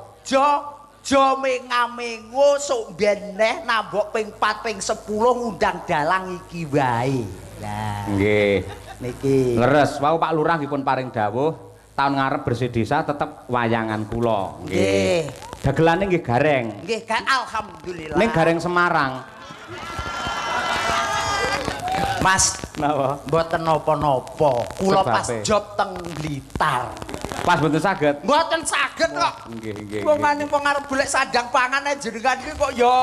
Jo mengamengo sok ben neh nambok ping 4 ping 10 undang dalang iki wae. Lah, nggih. niki. Leres, wau Pak Lurah dipun paring dawuh, tahun ngarep bersih desa tetep wayangan kula. Nggih. Dagelane nggih gareng. Nggih kan alhamdulillah. Ning gareng Semarang. Mas, Napa? mboten napa-napa. Kula pas Sebabe. job teng Blitar. Pas mboten saged. Mboten saged kok. Nggih. Wong maning kok arep golek sandang pangan ae jenengan iki kok ya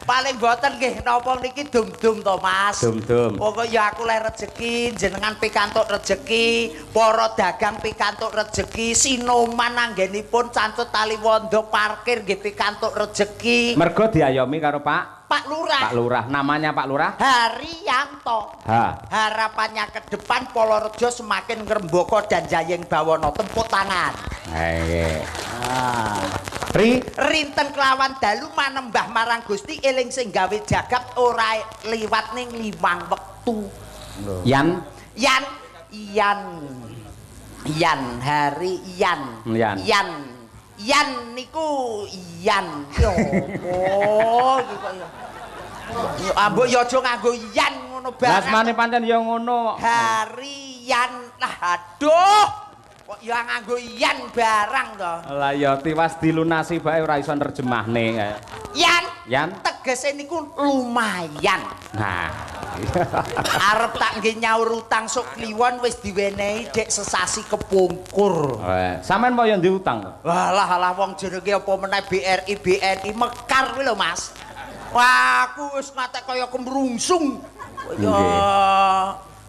paling mboten nggih napa niki dum-dum to Mas. Dum-dum. Pokoke ya aku leh rejeki, jenengan pikantuk rejeki, para dagang pikantuk rejeki, sinoman anggenipun cantut tali wondo parkir nggih pikantuk rejeki. Mergo diayomi karo Pak Lurah. Pak Lurah, namanya Pak Lurah? Haryanto. Harapannya ke depan Polorejo semakin ngrembaka dan jayeng bawana tepuk tangan. Nggih. Ah. Rinten kelawan dalu manembah marang Gusti eling sing gawe jagat ora liwat ning 5 wektu. Yan Hari Yan niku Yan. Oh, iki kok ya. Ambok ya aja nganggo Yan ngono Lah barang. asmane pancen ya ngono. Harian. Lah aduh. Kok ya nganggo Yan barang to. Lah ya tiwas dilunasi bae ora iso nerjemahne. Yan tegese niku lumayan. Nah. Arep tak nggih nyaur utang sok kliwon wis diwenehi dek sesasi kepungkur. Sampeyan mau ya diutang to? Walah wong jenenge apa meneh BRI BNI mekar kuwi lho Mas. Wah, aku wis ngatek kaya kemrungsung. Ya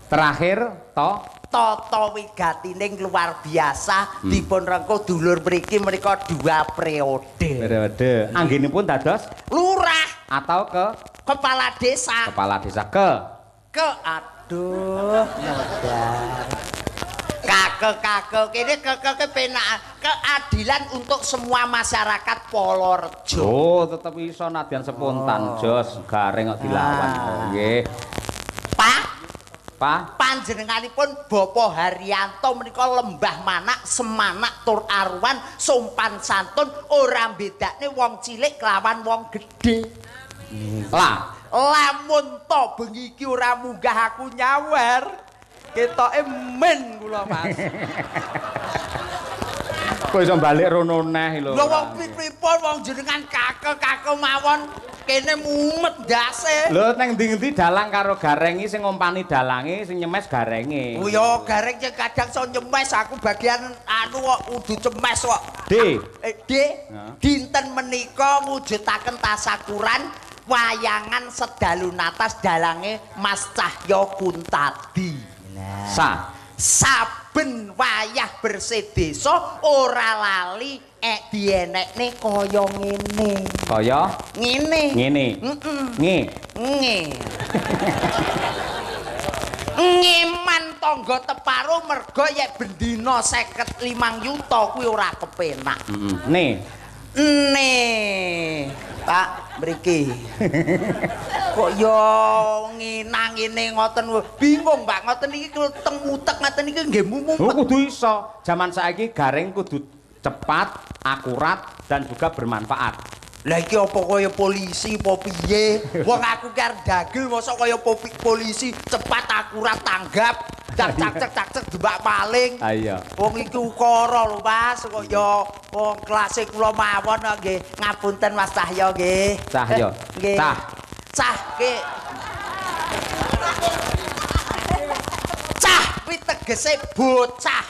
Terakhir to tata wigatining luar biasa dipun rengkuh dulur mriki menika 2 periode. Anggenipun dados Lurah atau kepala desa. kepala desa Aduh, modar. Kake kene keke penak keadilan untuk semua masyarakat Polorejo. Oh, tetep iso nadyan spontan jos gareng kok dilawan. Nggih. Pak Panjenenganipun Bapak Haryanto menika lembah manak semanak tur aruan sopan santun ora bedakne wong cilik kelawan wong gedhe. Lamun to bengi iki ora munggah aku nyawer ketoke men kula Mas. kok iso balik rono neh lho. Lho wong pripun wong jenengan kake mawon kene mumet ndase. Lho neng ndi-endi dalang karo garengi sing ngompani dalange sing nyemes garenge. Oh ya gareng sing kadang iso nyemes aku bagian anu kok kudu cemes kok. Dinten menika mujudaken tasakuran wayangan sedalu natas dalange Mas Cahyo Kuntadi. Saben wayah bersih desa ora lali dienekne kaya ngene. Kaya ngene. Ngeman tangga teparo mergo yek bendina 55 yuta kuwi ora kepenak. Nih. Nih, Pak, mriki. Kok yo nginang ngene ngoten bingung, Pak. Ngoten iki teng utek ngoten iki nggih mumu. Oh, kudu iso. Zaman saiki garing kudu cepat, akurat dan juga bermanfaat. Lah iki apa kaya polisi apa piye? Wong aku ki arep dagel mosok kaya polisi cepat akurat tanggap. Cak jebak paling. Ah iya. Wong iki ukara lho Mas, kaya wong kelase kula mawon nggih. Ngapunten Mas Cahya nggih. Cahya. Nggih. Cah ki. Cah kuwi tegese bocah.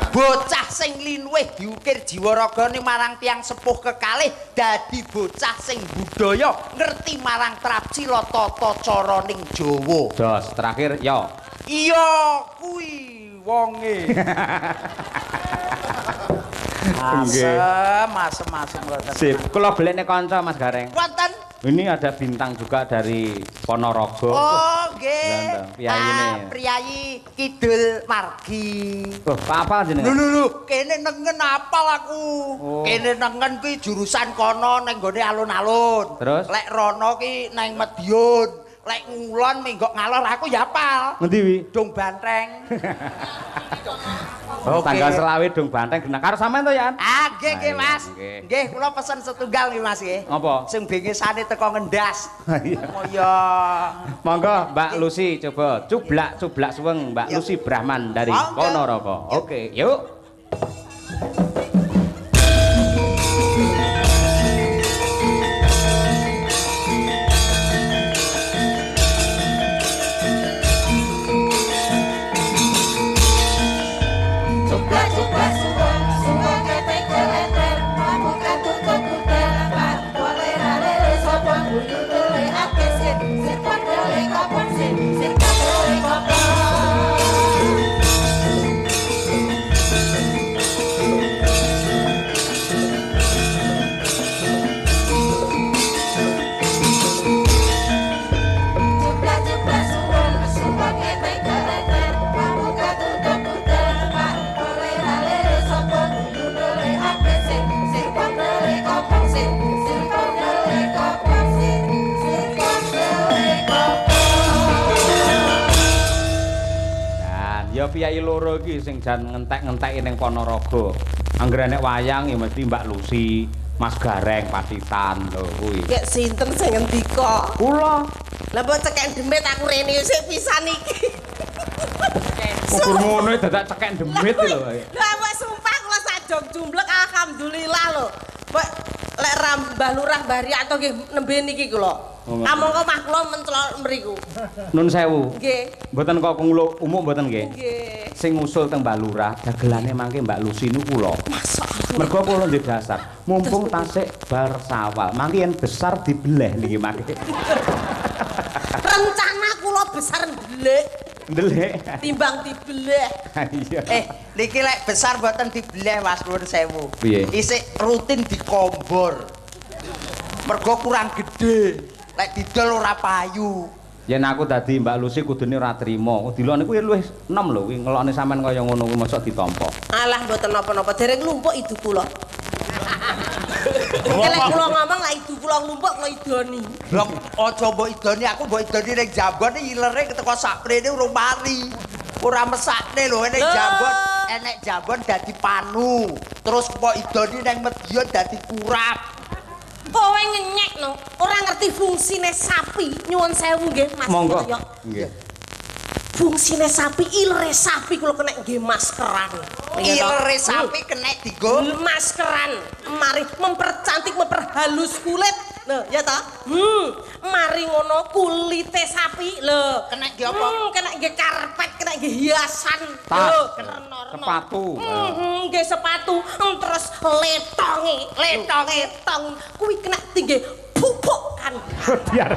Bocah sing linuwih diukir jiwa ragane marang tiyang sepuh kekalih dadi bocah sing budaya ngerti marang trapcila tata cara ning Jawa. Dos, terakhir yo. Iya kuwi wonge. Masem ngoten. Sip, kula golekne kanca Mas Gareng. Wonten. Ini ada bintang juga dari Ponorogo. Oh, nggih. Piyayine. Priyayi Kidul Margi. Oh, apa jenenge? Lho, kene nengen apal aku. Oh. Kene nengen kuwi jurusan kono ning gone alun-alun. Terus? Lek rono ki nang Madiun. Lek ngulon menggok ngalor aku ya apal. Ngendi wi? Dong Banteng. Oh, tanggal selawe dong Banteng genah karo sampean to ya? Ah, nggih Mas. Nggih. Nggih, kula pesen setunggal nggih Mas nggih. Apa? Sing bengesane teko ngendas. Iya. Oh ya. Monggo Mbak Lucy coba cublak suweng Mbak Lucy Brahman dari Monggo. Ponorogo. Oke, yuk. Piyai loro iki sing jan ngentek-ngenteki ning Ponorogo. Anggere nek wayang ya mesti Mbak Lucy, Mas Gareng Patitan lho kuwi. Kek sinten sing ngendika? Kula. Lah mbok cekek demit aku rene sik pisan iki. Ukur ngono dadak cekek demit lho. Lah mbok sumpah kula sak jog jumblek alhamdulillah lho. Mbok lek Mbah Lurah Bari atau nggih nembe niki kula. Amangka mah kula mencelok mriku. Nun sewu. Nggih. Mboten kok kunglo umum mboten nggih. Nggih. Sing ngusul teng Mbak Lurah, dagelane mangke Mbak Lucy niku kula. Mergo kula ndek dasar, mumpung tasik bar sawal, mangke yen besar dibeleh niki mangke. Rencana kula besar ndelik Ndelik. timbang dibeleh. Iya. Niki lek besar mboten dibeleh Mas nuwun sewu. Piye? Isik rutin dikombor. Mergo kurang gede. Lek didol ora payu. Yen aku dadi Mbak Lucy kudune ora trima. Udila niku luwih 6 lho kuwi ngelokne sampean kaya ngono kuwi mosok ditampa. Alah mboten napa-napa, dereng nglumpuk idu kula. Lek kula ngomong lah idu kula nglumpuk kula idoni. Blok aja mbok idoni aku mbok idoni ning Jambon ilere teko saprene urung mari. Ora mesakne lho nek Jambon, enek Jambon dadi panu. Terus mbok idoni ning Medion dadi kurap. Kowe ngenyek no, ora ngerti fungsine sapi. Nyuwun sewu nggih Mas. Monggo. Suryo. Nggih. Fungsine sapi, ilere sapi kula kena nggih maskeran. Ilere sapi kena digo Maskeran, mari mempercantik, memperhalus kulit. Lho, ya toh? Mari ngono kulite sapi lho. Kena nggih apa? Kena nggih karpet, kena nggih hiasan. Tas, Lho, kena sepatu. Nggih sepatu, terus letonge kuwi kena tinggi pupuk kan. Biar.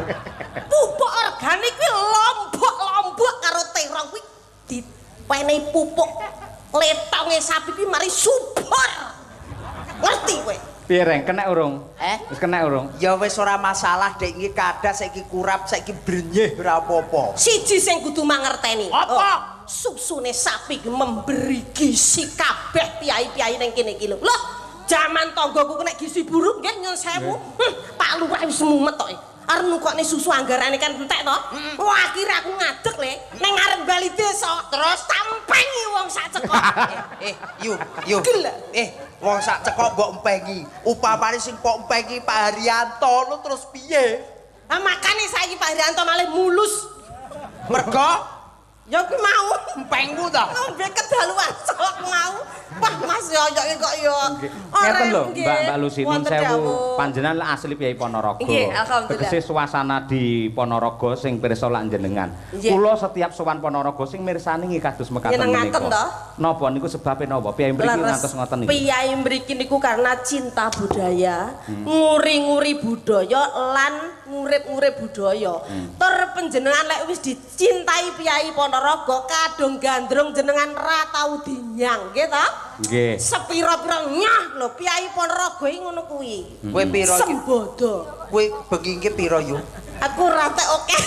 Pupuk organik kuwi lombok karo terong kuwi dipenehi pupuk letonge sapi kuwi mari subur. Ngerti kowe? Piye Reng, kena urung? Wis kena urung? Ya wis ora masalah, Dek, iki kadah saiki kurap, saiki brenyeh ora apa-apa. Siji sing kudu mangerteni. Apa? Susune sapi memberi gizi kabeh piyai-piyai ning kene iki lho. Loh, jaman tanggoku nek gizi buruk nggih nyun sewu. Pak Lurah wis mumet tok. Arep nukokne susu anggarane kan entek to. Wah, akhire aku ngadeg le ning ngarep bali desa. Terus tampengi wong sak cekok. Yuk. Wong sak cekok mbok empengi. Upamane sing mbok empengi Pak Haryanto lu terus piye? Ah makane saiki Pak Haryanto malih mulus. Mergo Ya ku mau empengmu to. ngombe kedaluan sok mau. Wah, Mas yoyoke kok yo. Ngeten lho, Mbak Lucy nun Wonten sewu dawuh. panjenengan lah asli Piyai Ponorogo. Nggih, alhamdulillah. Tegese suasana di Ponorogo sing pirsa lak jenengan. Nggih. Kula setiap sowan Ponorogo sing mirsani nggih kados mekaten Nyenengaken menika. to? Napa niku sebabe napa? Piyai mriki ngantos ngoten niku. Piyai mriki niku karena cinta budaya, nguri-nguri budaya lan ngurip-ngurip budaya. Tur panjenengan lek wis dicintai Piyai Ponorogo, kadung gandrung jenengan ra tau dinyang, nggih ta? Nggih. Sepira-pira nyah lho Piyai Ponorogo iki ngono kuwi. Kowe pira iki? Sembodo. Kowe bengi iki pira yo? Aku rate oke.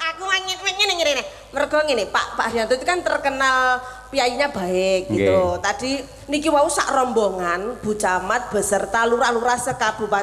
Aku ngene ngene. Mergo ngene, Pak Haryanto itu kan terkenal piyainya baik gitu. Tadi niki wau sak rombongan Bu Camat beserta lurah-lurah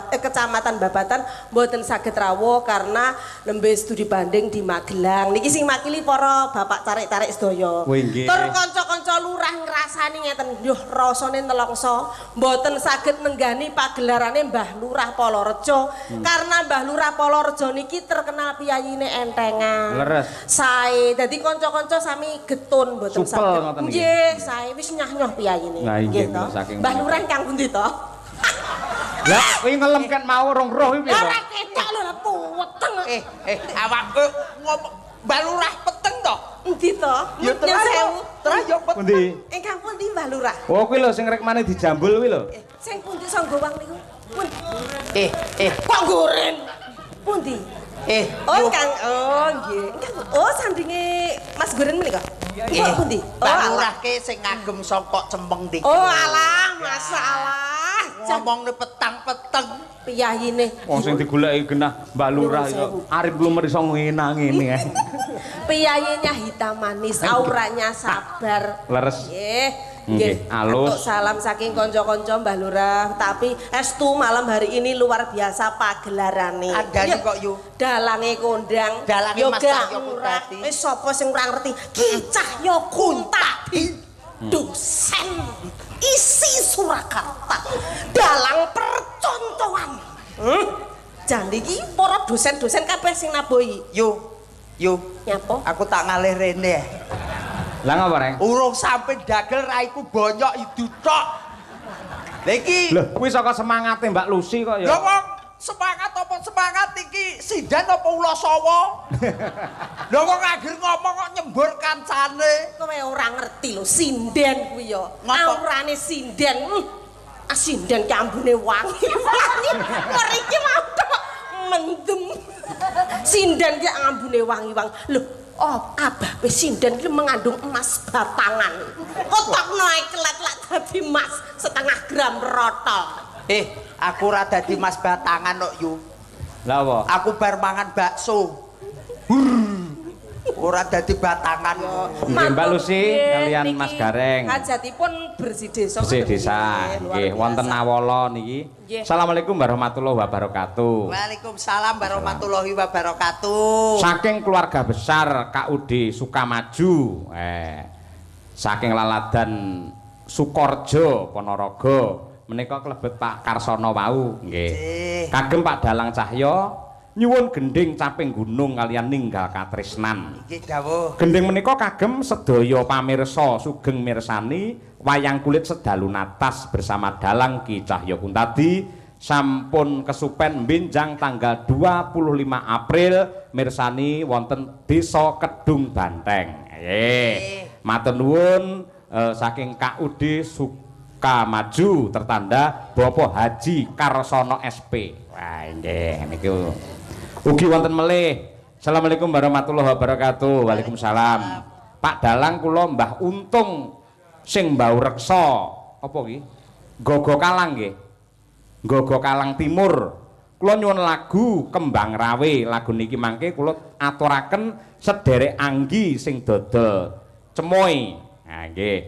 kecamatan Babatan mboten saged rawuh karena nembe studi banding di Magelang. Niki sing makili para bapak tarik-tarik sedaya. Tur kanca-kanca lurah ngrasani ngeten, "Yuh, rasane nelongso mboten saged nenggani pagelarane Mbah Lurah Polorejo karena Mbah Lurah Polorejo niki terkenal piyayine entengan." Leres. Sae, dadi kanca-kanca sami getun mboten Supel saged. ngoten nggih. Nggih, sae wis nyah-nyah piyayine. Nah, inggih, to. saking Mbah Lurah kang pundi to? Lah, kuwi ngelem kan mau rong roh iki piye to? Ora ketok lho puweteng. Awakku ngomong Mbak Lurah peteng to? Endi to? Ya terus sewu. terus yo peteng. Pundi? Ingkang pundi Mbah Lurah? Oh, kuwi lho sing rek maneh dijambul kuwi lho. Sing pundi Sanggowang niku? Pundi? Kok Goren. Pundi? Oh, yo. Kang. Oh, nggih. Oh, sandinge Mas Goren menika. Iya, pundi? Mbak Lurah ke sing ngagem songkok cempeng iki. Oh, alah, masalah. Ngomongne petang-peteng. Piyayine. Wong sing digoleki genah Mbak Lurah iso arep lumer iso ngene. Piyayenya hitam manis, auranya sabar. Leres. Nggih, alus. Atuk salam saking kanca-kanca Mbah Lurah, tapi estu malam hari ini luar biasa pagelarane. Andani kok yo. Dalange kondang, Dalange Mas Cahyo murah. Kuntadi. Wis sapa sing ora ngerti? Ki Cahyo Kuntadi. Dosen isi Surakarta. Dalang percontohan. Jan iki para dosen-dosen kabeh sing nabohi. Yo. Nyapa? Aku tak ngalih rene. Lah ngapa, Reng? Urung sampe dagel raiku bonyok idu tok. Lah iki Lho, kuwi saka semangate Mbak Lucy kok ya. lho wong semangat apa semangat iki sindan apa ula sawa? Lho kok akhir ngomong kok nyembur kancane. Kowe ora ngerti lho, sinden kuwi ya. Ngapa? Aurane sinden. Sinden ki ambune wangi. Mriki mau tok mendem. Sinden ki ambune wangi-wangi. Lho, abah sinden ki mengandung emas batangan. Otokno ae kelet-let dadi emas setengah gram rotol. Aku ora dadi mas batangan kok yu. Lah apa? Aku bar mangan bakso. Ora dadi batangan. Nggih Mbak Lucy kalian Mas Gareng. Hajatipun bersih desa. Bersih desa. Nggih, wonten Awala niki. Assalamualaikum warahmatullahi wabarakatuh. Waalaikumsalam warahmatullahi wabarakatuh. Saking keluarga besar KUD Sukamaju, saking laladan Sukorjo Ponorogo, menika klebet Pak Karsono wau, nggih. Kagem Pak Dalang Cahyo nyuwun gending caping gunung kalian ninggal katresnan. Nggih dawuh. Gending menika kagem sedaya pamirsa sugeng mirsani wayang kulit sedalu natas bersama Dalang Ki Cahyo Kuntadi sampun kesupen benjang tanggal 25 April mirsani wonten Desa Kedung Banteng. Matur nuwun saking KUD Sukamaju tertanda Bapak Haji Karsono SP. Wah nggih niku. Ugi wonten melih. Assalamualaikum warahmatullahi wabarakatuh. Waalaikumsalam. Pak Dalang kula Mbah Untung sing mbau reksa apa ki? Gogo Kalang nggih. Nggaga Kalang Timur. Kula nyuwun lagu Kembang Rawe. Lagu niki mangke kula aturaken sederek Anggi sing dodol cemoy. Nah nggih.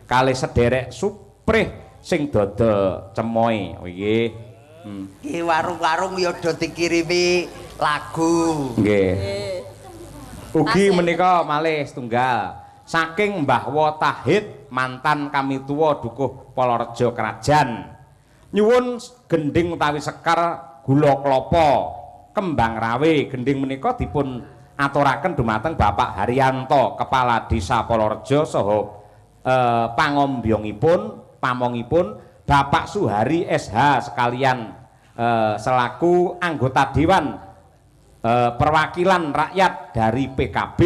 Kalih sederek Suprih sing dodol cemoy. Nggih. Ki warung-warung ya do dikirimi lagu. Nggih. Ugi menika malih setunggal saking Mbah Wotahid mantan kami tuwa dukuh Polorejo Krajan. Nyuwun gending utawi sekar gula klapa Kembang Rawe. Gending menika dipun aturaken dumateng Bapak Haryanto Kepala Desa Polorejo saha pangombyongipun pamongipun Bapak Suhari SH sekalian selaku anggota Dewan Perwakilan Rakyat dari PKB,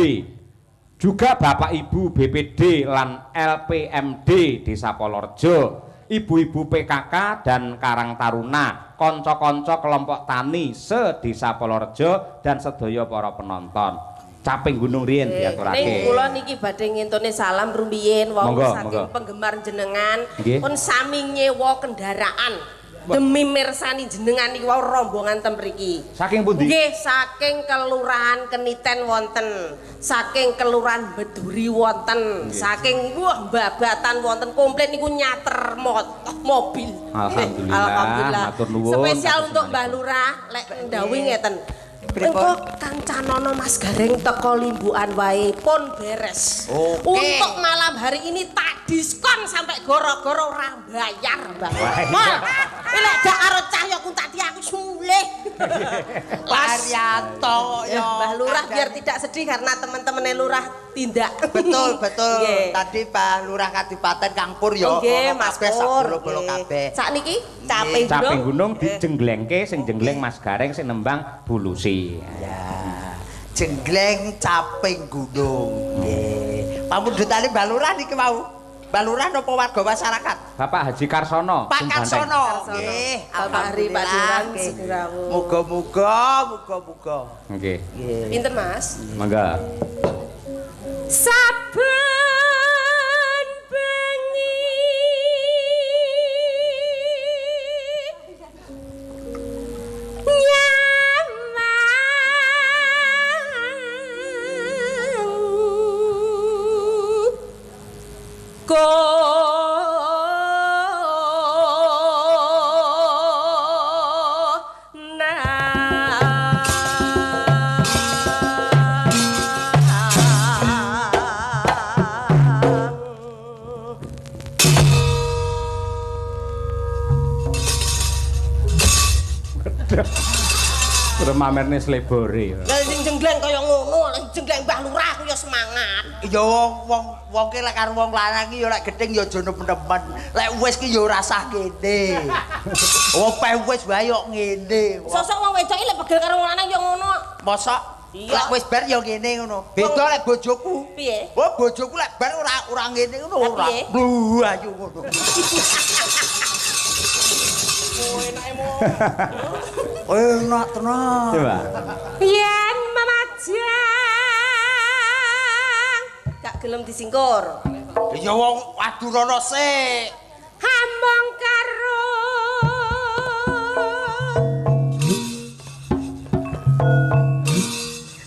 juga Bapak Ibu BPD lan LPMD Desa Polorejo, ibu-ibu PKK dan Karang Taruna, konco-konco kelompok tani se-Desa Polorejo dan sedaya para penonton. Caping Gunung riyen diaturake. Ning kula niki badhe ngentune salam rumiyin wong saking penggemar jenengan pun sami nyewa kendaraan demi mirsani jenengan iki wau rombongan ten mriki. Saking pundi? Nggih, saking Kelurahan Keniten wonten, saking Kelurahan Beduri wonten, saking Babatan wonten, komplit niku nyater mobil. Alhamdulillah, matur nuwun. Spesial untuk Mbah Lurah lek ndawuhi ngeten. Engko Kang Canono Mas Gareng teko limbukan wae pun beres. Untuk malam hari ini tak diskon sampai goro-goro ora bayar, Mbak. Lek dak karo cahya kuntati aku mulih. Haryanto ya. Mbah Lurah biar tidak sedih karena teman-teman Lurah tindak. Betul. Tadi Pak Lurah Kadipaten Kang Pur ya. Nggih, Mas Pur. Bolo kabeh. Sakniki Caping Gunung dijenglengke sing jengleng Mas Gareng sing nembang Bulusi. Ya. Jengleng Caping Gunung. Nggih. Pamundhutane Mbah Lurah niki mau. Mbah Lurah napa warga masyarakat? Bapak Haji Karsono. Pak Karsono. Nggih, alhamdulillah. Muga-muga. Nggih. Pinten Mas? Mangga. Saben bengi Mamerne slebore. Lah sing jengleng kaya ngono, lek jengleng Mbah Lurah ku ya semangat. Ya wong ki lek karo wong lanang ki ya lek gedeng ya aja nemen-nemen. Lek wis ki ya ora sah kene. Opeh wis wae kok ngene. Sosok wong wedok lek pegel karo wong lanang ya ngono. Mosok lek wis bar ya ngene ngono. Beda lek bojoku. Piye? Oh, bojoku lek bar ora ngene ngono ora. Blu ayu ngono. Oh, enake mo. Enak tenan. Coba. Yen mamajang gak gelem disingkur. Ya wong adurono sik. Hamong karo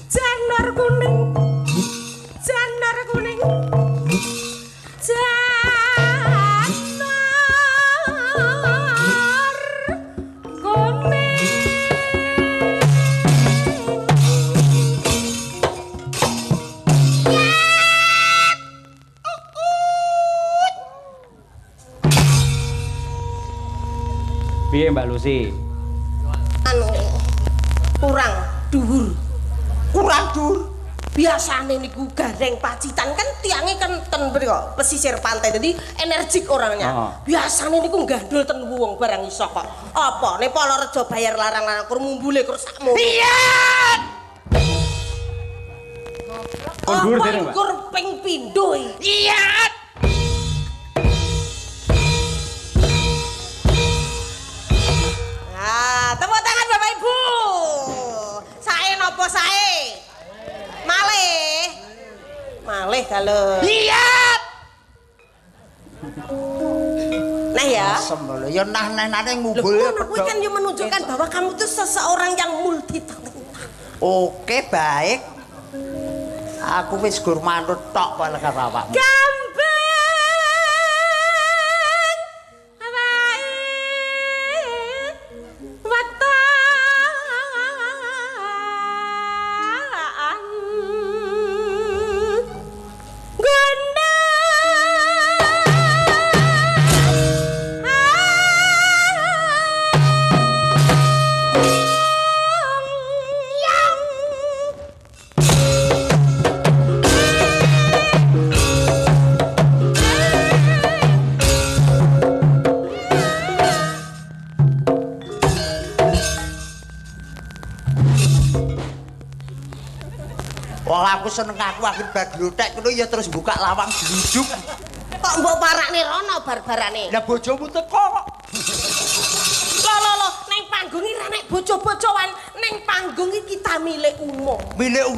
janur kuning. Janur kuning. Piye Mbak Lucy? Anu kurang dhuwur. Biasane niku Gareng Pacitan kan tiange kan ten mriko pesisir pantai jadi energik orangnya. Biasane niku gandul ten wong barang iso kok. Apa nek Polorejo bayar larang-larang kur mumbule kur sakmu. Iya. Kondur dereng, Mbak. Kur ping pindho. Iya. Tepuk tangan Bapak Ibu. Sae nopo sae? Malih kalau. Iya. Nah ya. Mesem lho. Ya nah-nane Loh, ngumpul kuwi kan yang menunjukkan bahwa kamu itu seseorang yang multi talenta. Oke, baik. Aku wis gur manut tok kok lek awakmu. Wong aku seneng aku akhir baglotek ngono ya terus buka lawang gluduk. Kok mbok parakne rono bar-barane? Lah bojomu teko kok. Lho, ning panggung iki ra nek bojo-bojoan, ning panggung iki kita milik umum. Milik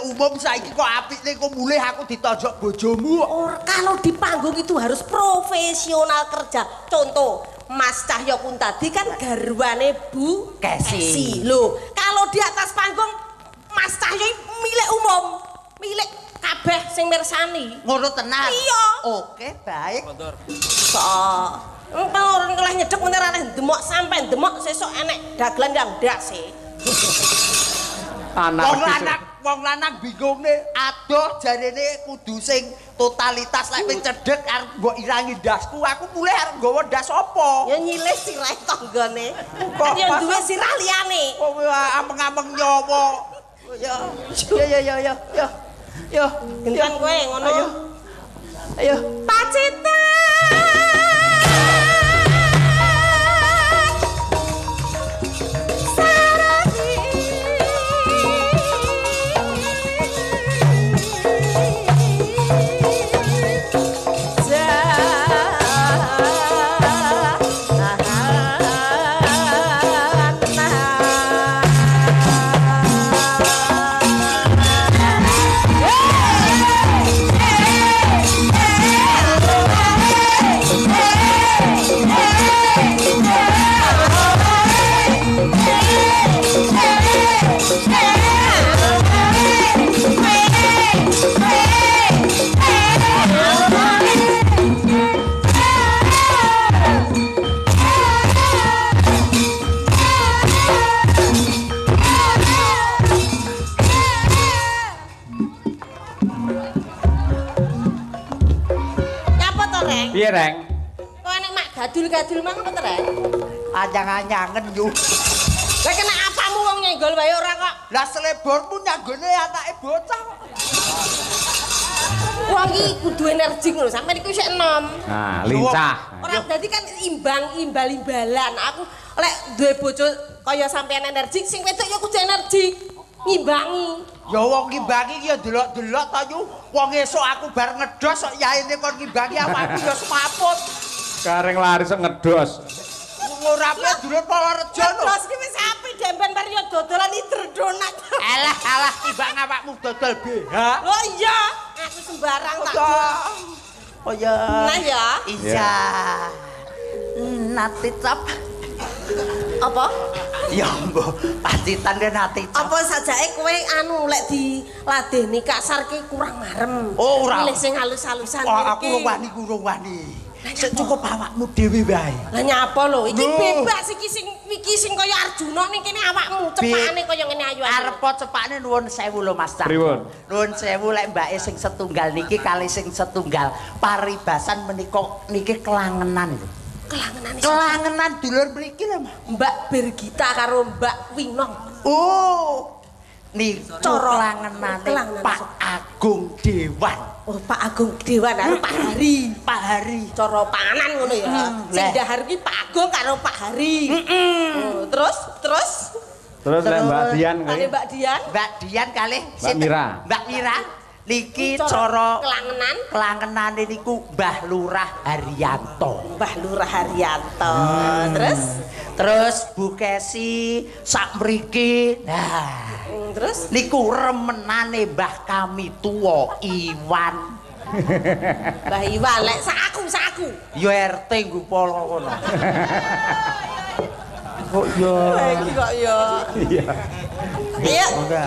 umum saiki kok apikne kok mulih aku ditojok bojomu. Or, kalau di panggung itu harus profesional kerja. Contoh, Mas Cahyo pun tadi kan garwane Bu Kesi. Loh, kalau di atas panggung Mas Cahyo milik umum, milik kabeh sing mirsani. Ngono tenan. Iya. Oke, baik. Sok. Orang kelah nyedek meneh ra ndemok sampe ndemok sesuk enek dagelan yang ndas e. Wong lanang bingungne adoh jarene kudu sing totalitas lek wis cedhek arep mbok irangi ndasku aku mulih arep nggawa ndas apa? Ya nyilih sirah tanggane. Kok Ya duwe sirah liyane. Kok ameng-ameng nyawa. Ya. Gentan kowe ngono. Ayo. Pacita. Piye, Reng? Kok enek mak gadul-gadul mang apa to, Rek? Anyang-anyangen yo. Lah kena apamu wong nyenggol wae ora kok. Lah selebormu nyanggone anake bocah kok. Wong iki kudu energi ngono, sampeyan iku isih enom. Nah, lincah. Ora dadi kan imbal-imbalan. Aku lek duwe bojo kaya sampeyan energi, sing wedok ya kudu energi. Ngimbangi. Ya wong ngimbangi ya delok-delok ta yu. Wong esuk aku bar ngedos kok yaine kon ngimbangi awakku ya semaput. Kareng lari sok ngedos. Ngurape dulur Polorejo no. Terus iki wis apik demben bar yo dodolan donat. Alah timbang awakmu dodol BH. Oh iya, aku sembarang tak. Oh ya. Nah ya. Iya. Nati cap. Apa? Ya mbok pacitan ke nati cap. Apa sajake kowe anu lek diladeni kasar ki kurang marem. Oh ora. Pilih sing halus-halusan Oh aku urung wani. Sik cukup awakmu dhewe wae. Lah nyapa lho, iki bebas iki sing kaya Arjuna ning kene awakmu, cepakane kaya ngene ayu. Arep cepakane nuwun sewu lho Mas Cak. Pripun? Nuwun sewu lek mbake sing setunggal niki kali sing setunggal paribasan menika niki kelangenan lho. Kelangenan dulur mriki lho Mbak Bergita karo Mbak Winong. Oh. Niku Cara kelangenane kelangenan Pak Agung Dewan. Oh, Pak Agung Dewan karo Pak Hari. Pak Hari. Cara panganan ngono ya. Sing dahar ki Pak Agung karo Pak Hari. Oh, terus Terus Mbak Dian kali kuwi. Mbak Dian. Mbak Dian kalih Mbak Mira. Mbak Mira niki cara kelangenane niku Mbah Lurah Haryanto. Mbah Lurah Haryanto. Terus Bu Kesi sak mriki. Nah, terus niku remenane Mbah kami tuwa Iwan. Mbah Iwan lek sak aku aku. Yo RT nggo polo kono. Kok yo. Iki kok yo. Iya. Iya. Ora.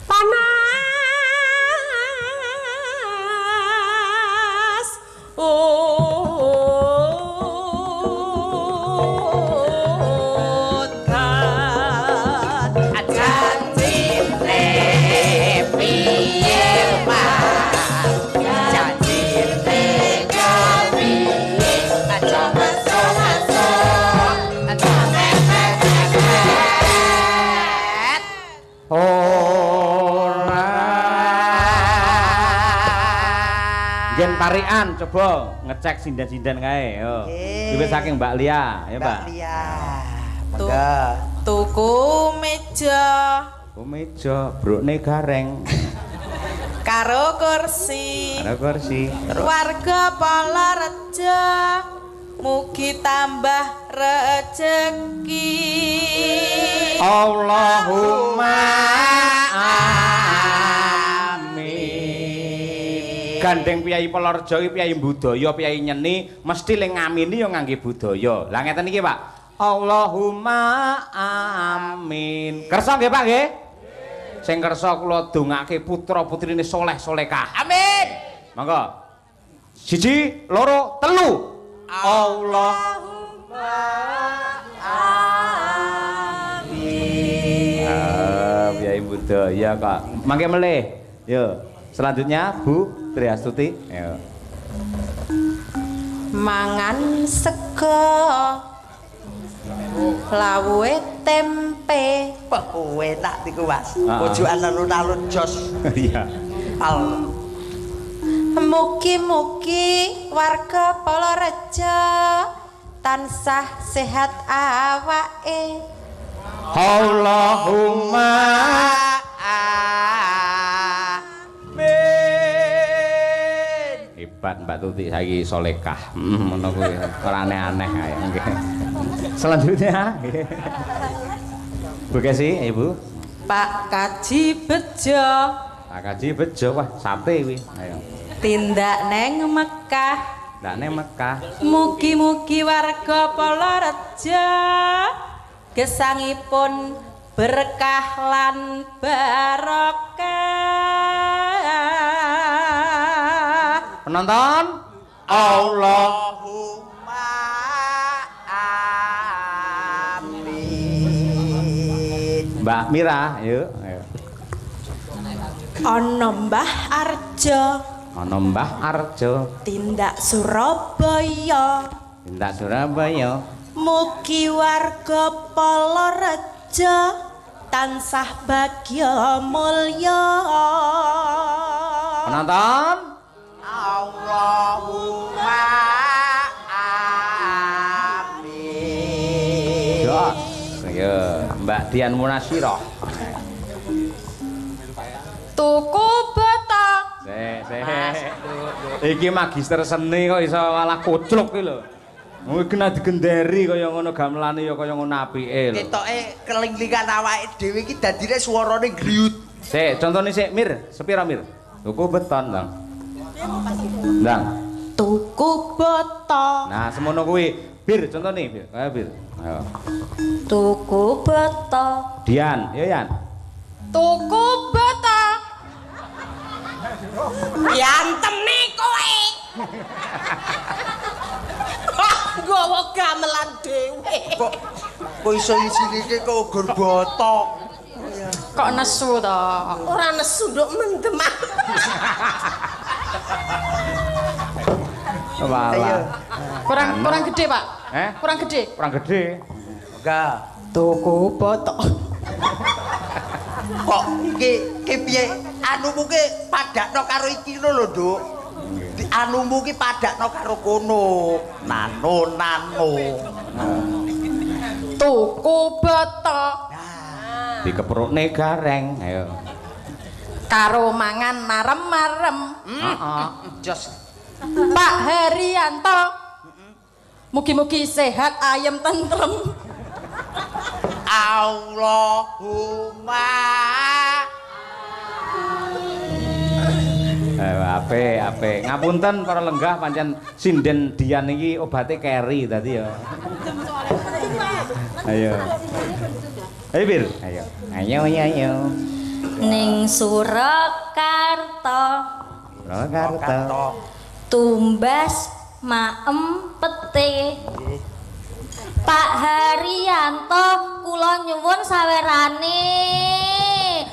Panas. Udan. Janjine piye Pak? Janjine kepiye? Aja masuk-masuk. Aja mepet-mepet. Ora. Gen parian coba ngecek sinden-sinden kae yo. Duwe saking Mbak Lia, ya Mbak. Lia. Tuh. Mangga. Tuku meja Meja, brokne gareng. karo kursi Ada kursi. warga Palarejo mugi tambah rejeki. Allahumma amin. Gandeng piyai Palarejo iki piyai budaya, piyai nyeni, mesti ling ngamini ya ngangge budaya. Lah ngeten iki, Pak. Allahumma amin. Kersa nggih, Pak nggih? Sing kersa kula dongake putra-putrine soleh solekah. Amin. Monggo. 1, 2, 3. Allah. Piyai budaya kok. Mangke melih. Yo. Selanjutnya Bu Triastuti. Yo. Mangan sego lawuhe tempe Kok enak niku, Mas. Ah. Pojokan alun-alun jos. Iya. Al. mugi-mugi warga Palarejo tansah sehat awake. Allahumma Amin. hebat Mbak Tuti saiki solekah. Ngono kuwi ora aneh-aneh ae nggih. Selanjutnya nggih. Bu Kesi, Ibu. Pak Kaji Bejo Pak Kaji bejo wah sate kuwi. Ayo. tindak neng Mekah. Ndakne Mekah. Mugi-mugi warga Palarejo gesangipun berkah lan barokah. Penonton Allah. Allahumma amin. Mbak Mira, yuk. Ayo. Ana Mbah Arjo Ana Mbah Arjo, tindak Surabaya. tindak Surabaya. Mugi warga Palarejo tansah bagya mulya. Penonton Allahumma amin. Jos. Ayo, Mbak Dian Munasirah. Tuku batak Iki magister seni kok iso malah koclok iki lho. Kuwi kena digenderi kaya ngono gamelane ya kaya ngono apike lho. Ketoke kelinglingan awake dhewe iki dadine suarane griyut. Sik, contone sik Mir, sepira Mir? Tuku beton, Bang. Ndang. tuku batak Nah, semono kuwi. Bir, contone Bir. Ayo Bir. Ayo. tuku batak Dian, ya Yan. tuku batak yantene kowe. Gowo gamelan dhewe. Kok iso isine kok ugur botok. Kok nesu to? Ora nesu nduk mendem. Walah. Kurang gede, Pak. Kurang gede. Kurang gede. Enggak. Tuku batak. Kok iki piye? Anumu ki padakno karo iki lho, Nduk. Di anumu ki padakno karo kono. Nano. Tuku batak Dikeprukne gareng. Ayo. karo mangan marem-marem. Heeh. Jos. Pak Herianto. Mugi-mugi sehat ayem tentrem. Allahumma Apik. Ngapunten para lenggah pancen sinden Dian iki obate keri tadi ya. Ayo. Ayo Bir, ayo. Ayo. Ning Surakarta Surakarta. tumbas maem pete. Pak Haryanto kula nyuwun sawerane.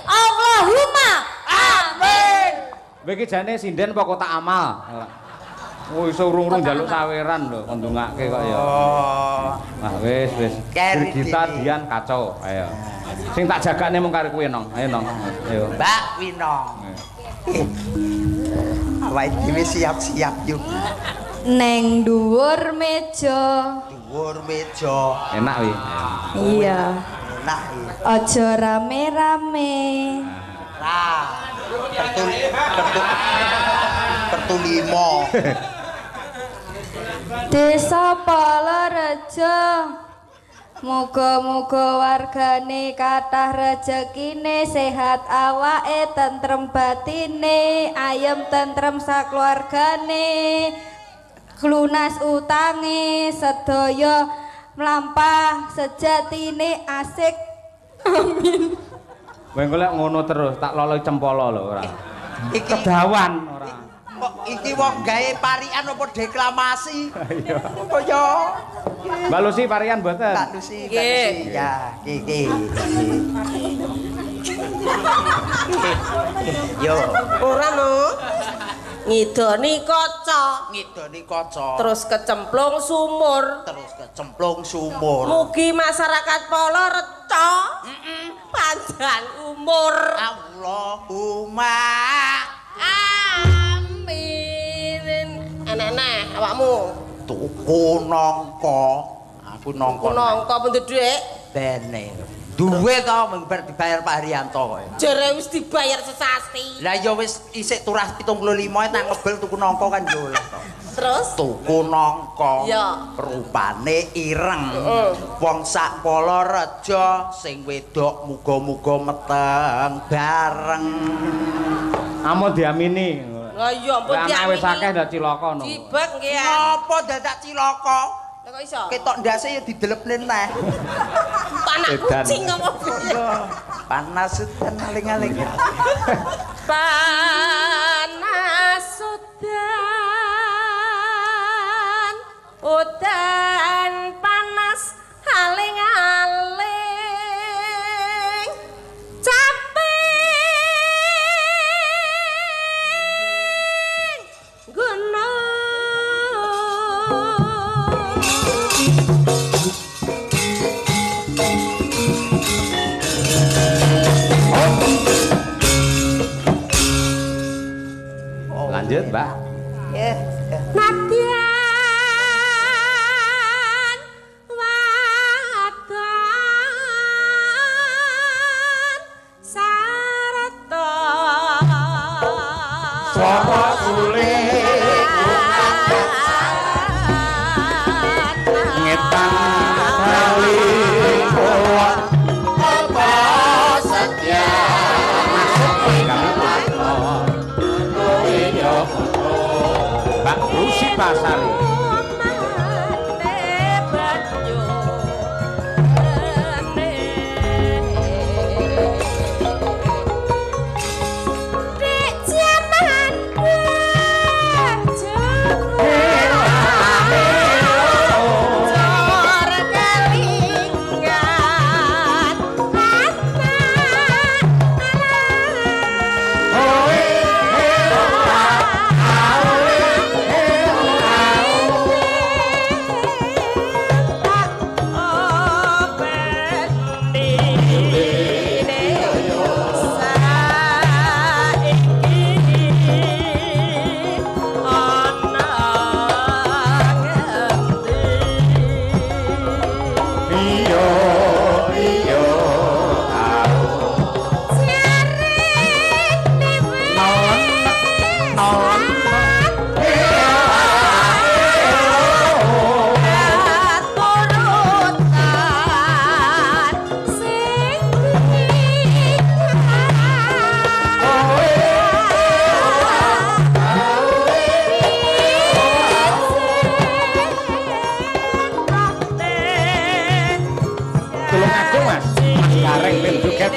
Allahumma amin. Kowe iki jane sinden apa kotak amal? Oh iso urung-urung njaluk saweran lho, kon ndongake kok ya. Oh. Wah wis. Keri Kita dini. Dian kacau. Ayo. Sing tak jagane mung karo kowe nong. Ayo nong. Ayo. Mbak Winong. Awake dhewe siap-siap yuk. Neng dhuwur meja. Dhuwur meja. Enak wi. Iya. Enak iki. Aja rame-rame. Nah. Kertu 5. Desa Palarejo. Muga-muga wargane kathah rejekine, sehat awake, tentrem batine, ayem tentrem sakluargane. Lunas utange sedaya mlampah sejatine asik. Amin. Kowe golek ngono terus, tak loloi cempala lho ora. Iki Kedawan ora. kok iki wong gawe parian apa deklamasi? Ayo. Kaya Mbak Lucy parian mboten? Tak Lucy, tak Lucy. Ya, iki. Yo, Ora lho. Ngidoni kaca, ngidoni kaca. terus kecemplung sumur. Terus kecemplung sumur. Mugi masyarakat Palarejo panjang umur. Allahumma Amin. Enak-enak awakmu. tuku nangka. Aku nangka. Ku nangka pendhe dhek. Bene. Duwe to mbar dibayar Pak Haryanto kowe. Jere wis dibayar sesasti. Lah ya wis isik turas 75 nang ngebel tuku nangka kan yo oleh to. Terus Tuku nangka. Ya. Rupane ireng. Wong sak Palarejo sing wedok muga-muga meteng bareng. Amun diamini. lah iya ampun Lah wis akeh diamini. ndak cilaka no. Dibek nggih ya. Ngopo dadak cilaka? Lah kok iso? Ketok ndase ya didelepne neh. Panak Edan. kucing ngomong. Panas udan aling-aling. Panas udan, udan panas aling-aling, caping gunung. Lanjut, Mbak. Ya. Nadyan wadon sarta Sapa sulit ngetang kali kuat apa setia Mbak Rusi Pasari. agung Mas. Mas Gareng ben joget.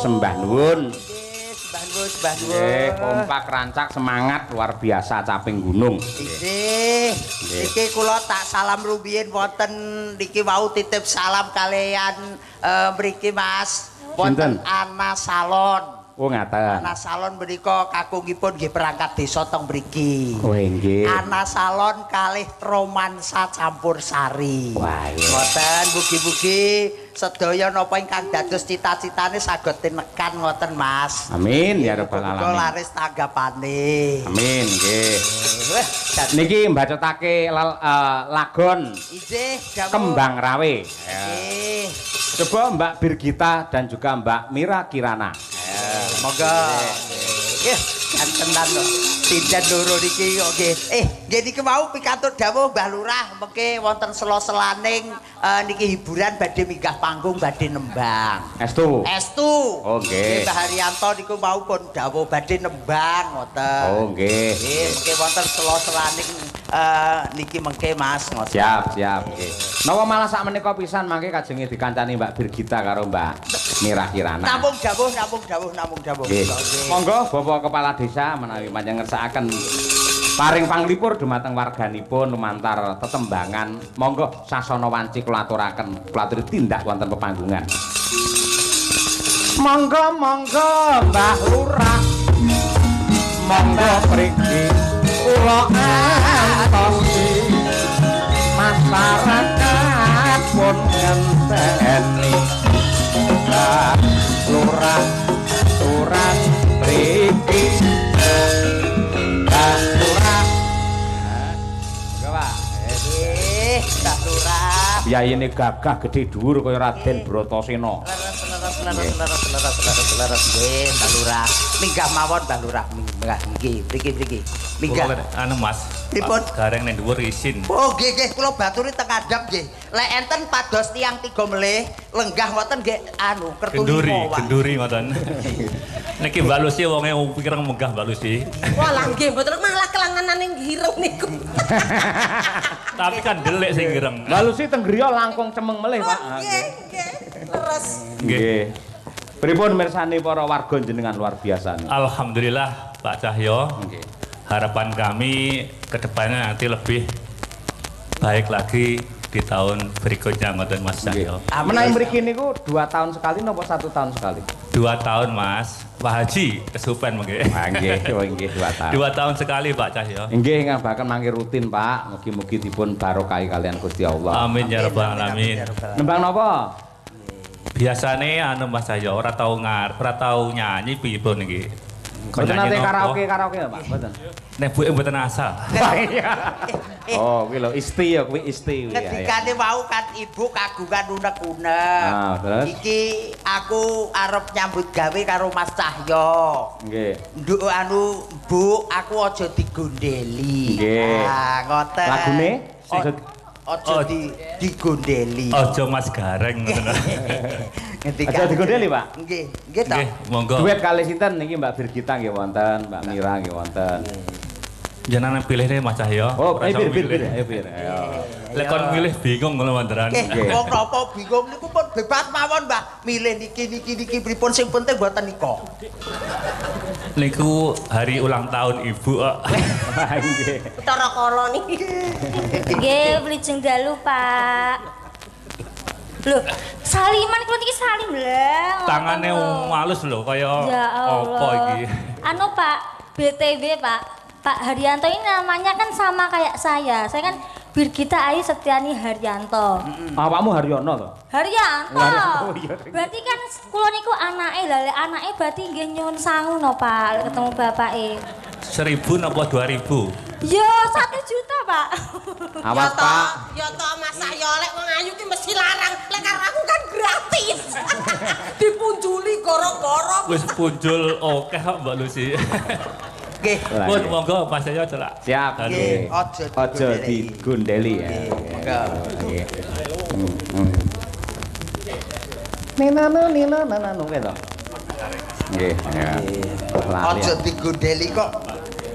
sembah nuwun. Sembah nuwun. Kompak rancak semangat luar biasa caping gunung. Iki kula tak salam rumiyin wonten niki wau titip salam kalian mriki Mas. Wonten Ana Salon. Oh ngaten. Ana Salon menika kakungipun nggih perangkat desa teng mriki. Oh nggih. Ana Salon kalih romansa campur sari. Wah, ngoten mugi-mugi sedaya napa ingkang dados cita-citane saged tinekan ngoten Mas. Amin ya rabbal alamin. Kula laris tanggapane. Amin nggih. Niki mbacotake lagon Kembang Rawe. Nggih. Coba Mbak Birgita dan juga Mbak Mira Kirana. Monggo. Nggih, gantenan lho. Dinten loro niki kok nggih. Nggih niki mau pikantuk dawuh Mbah Lurah mengke wonten sela-selaning niki hiburan badhe minggah panggung badhe nembang. Estu. Oh nggih. Mbah Haryanto niku mau pun dawuh badhe nembang ngoten. Oh nggih. Nggih mengke wonten sela-selaning niki mengke Mas ngoten. Siap nggih. Napa malah sak menika pisan mangke kajenge dikancani Mbak Birgita karo Mbak Mirah Kirana. Namung dawuh. Nggih. Monggo Bapak Kepala Desa menawi panjenengan ngersakaken paring panglipur dumateng warganipun lumantar tetembangan. Monggo sasana wanci kula aturaken, kula aturi tindak wonten pepanggungan. Monggo Mbah Lurah. Monggo mriki kula antosi masyarakat pun ngenteni Mbah Lurah turan mriki Mbah Lurah. Enggak, Pak. Mbah Lurah. Biyayene gagah gedhe dhuwur kaya Raden Bratasena. Leres. Nggih, Mbah Lurah. Minggah mawon Mbah Lurah. Minggah mriki. Minggah. Anu Mas. Pripun? Gareng ning dhuwur isin. Oh nggih kula baturi teng adham nggih. Lek enten pados tiyang 3 melih lenggah wonten nggih anu kertuni Genduri ngoten. Niki Mbak Lucy wonge pirang megah Mbak Lucy. Walah nggih mboten malah kelanganane gireng niku. Tapi kan delik sing gireng. Mbak Lucy teng griya langkung cemeng melih, Pak. Nggih. Leres. Nggih. Pripun mirsani para warga jenengan luar biasa nih. Alhamdulillah Pak Cahyo. Nggih. Harapan kami ke depannya nanti lebih baik lagi di tahun berikutnya ngoten Mas Cahyo. Menawi mriki niku 2 tahun sekali napa 1 tahun sekali? 2 tahun Mas. Pak Haji kesupen mengke. Nggih, 2 tahun. 2 tahun sekali Pak Cahyo. Nggih, ngabaken mangke rutin, Pak. Mugi-mugi dipun barokahi kalian Gusti Allah. Amin ya rabbal alamin. Nembang napa? Biasane anu Mas Cahyo ora tau nyanyi pripun iki. Mboten nate karaoke Pak, mboten. Nek buke mboten asal. Oh, kuwi lho isti ya, kuwi isti kuwi. Ketikane wau kan ibu kagungan unek-unek. Ah, terus? Iki aku arep nyambut gawe karo Mas Cahyo. Nggih. Nduk anu Bu, aku aja digondeli. Nggih. Ah, ngoten. Lagune Aja digondeli. Ojo Mas Gareng ngoten. Aja digondeli, Pak. Nggih, nggih ta. Nggih, monggo. Duet kalih sinten niki Mbak Birgita nggih wonten, Mbak Mira nggih wonten. Jenengan pilih deh Mas Cahyo. Oh, Ora bir. usah milih. Ayo bir. Ayo. Lek kon milih bingung ngono wontenan. Nggih, wong napa bingung niku pun bebas mawon, Mbah. Milih niki pripun sing penting mboten nika. Niku hari ulang tahun Ibu kok. Nggih. Cara kala niki. Nggih, Blijeng dalu, Pak. Loh, saliman kulo iki salim lah. Tangane halus lho kaya Ya apa Allah. iki. Anu Pak, BTW Pak Haryanto ini namanya kan sama kayak saya. Saya kan Birgita Ayu Setiani Haryanto. Awakmu Haryono to? Haryanto. Oh, iya. Berarti kan kula niku anake lha lek anake berarti nggih nyuwun sangu no Pak lek ketemu bapake. 1000 napa 2000? Yo 1 juta, Pak. Awas, Pak. Ya to Mas Cahyo lek wong ayu ki mesti larang. Lek karo aku kan gratis. Dipunjuli goro-goro. Wis punjul oke kok Mbak Lucy. Nggih. Pun monggo Mas Cahyo celak. Siap. Nggih, Aja digondeli ya. Monggo. Nggih. Nino keto. Nggih, ya. Aja digondeli kok.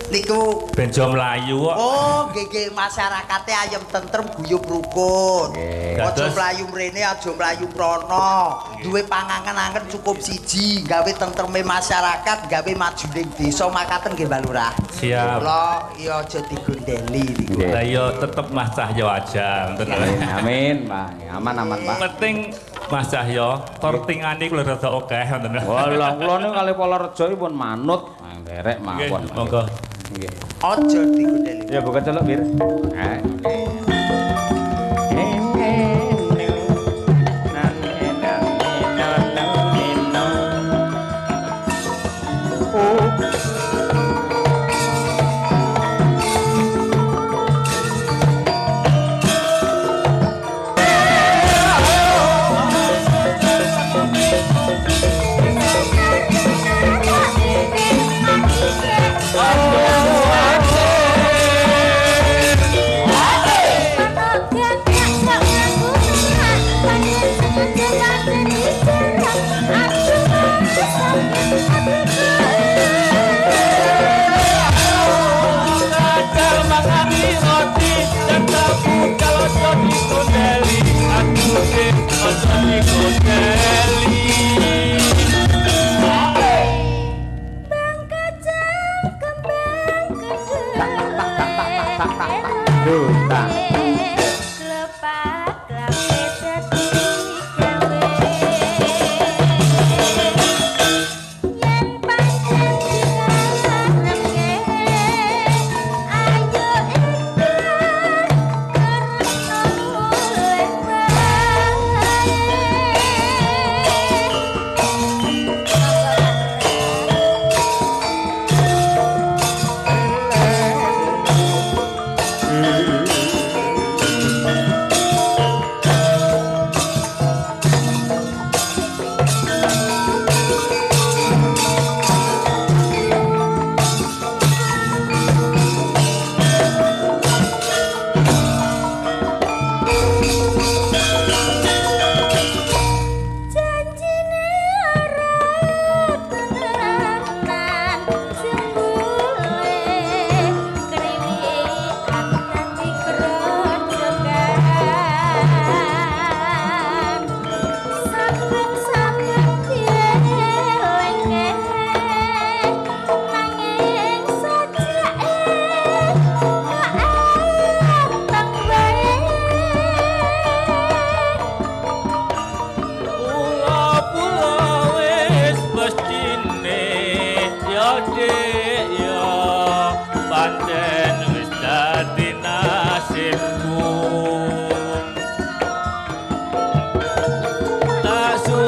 Niku Benjo mlayu kok. oh nggih masyarakate ayem tentrem guyub rukun. Nggih. Aja Dados- mlayu mrene, aja mlayu mrono. Duwe pangangen-angen cukup siji, gawe tentreme masyarakat, gawe majuning desa makaten nggih Mbak Lurah. Siap. Kula ya aja digondeli niku. Nggih. Lah yo tetep Mas Cahyo aja ngoten lho. Amin, Pak. Aman, Pak. Penting Mas Cahyo, kortingane kuwi rada akeh ngoten lho. Walah, kula niku kali Polarejo pun manut. Nderek Nggih, mawon. monggo. Nggih. Aja digondeli. Ya buka celok, Bir.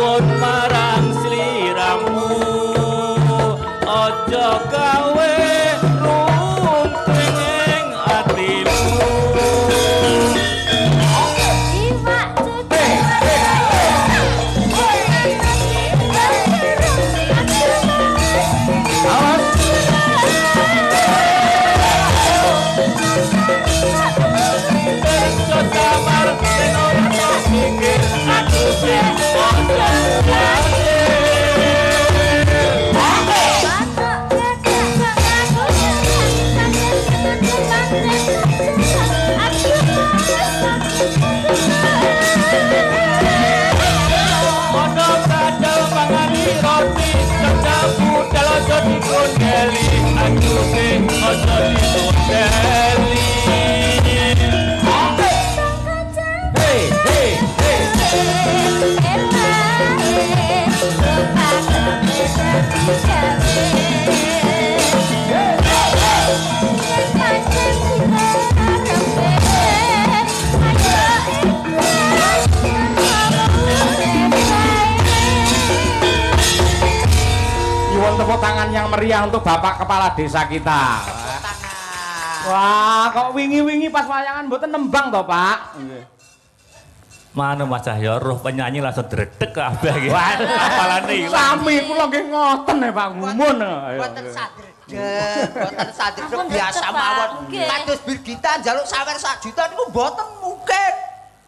nuwun marang sliramu aja gawe runting ing atimu. Iwak cucu Nyuwun tepuk tangan yang meriah untuk Bapak Kepala Desa kita. Wah, kok wingi-wingi pas wayangan mboten nembang toh, Pak? Mana Mas Cahyo roh penyanyi langsung dredeg kabeh iki. Wah, apalane ilang. Sami kula nggih ngoten ya, Pak. Ngumun. Boten sadredeg biasa mawon. Kados Birgita njaluk sawer 1 juta niku mboten mungkin.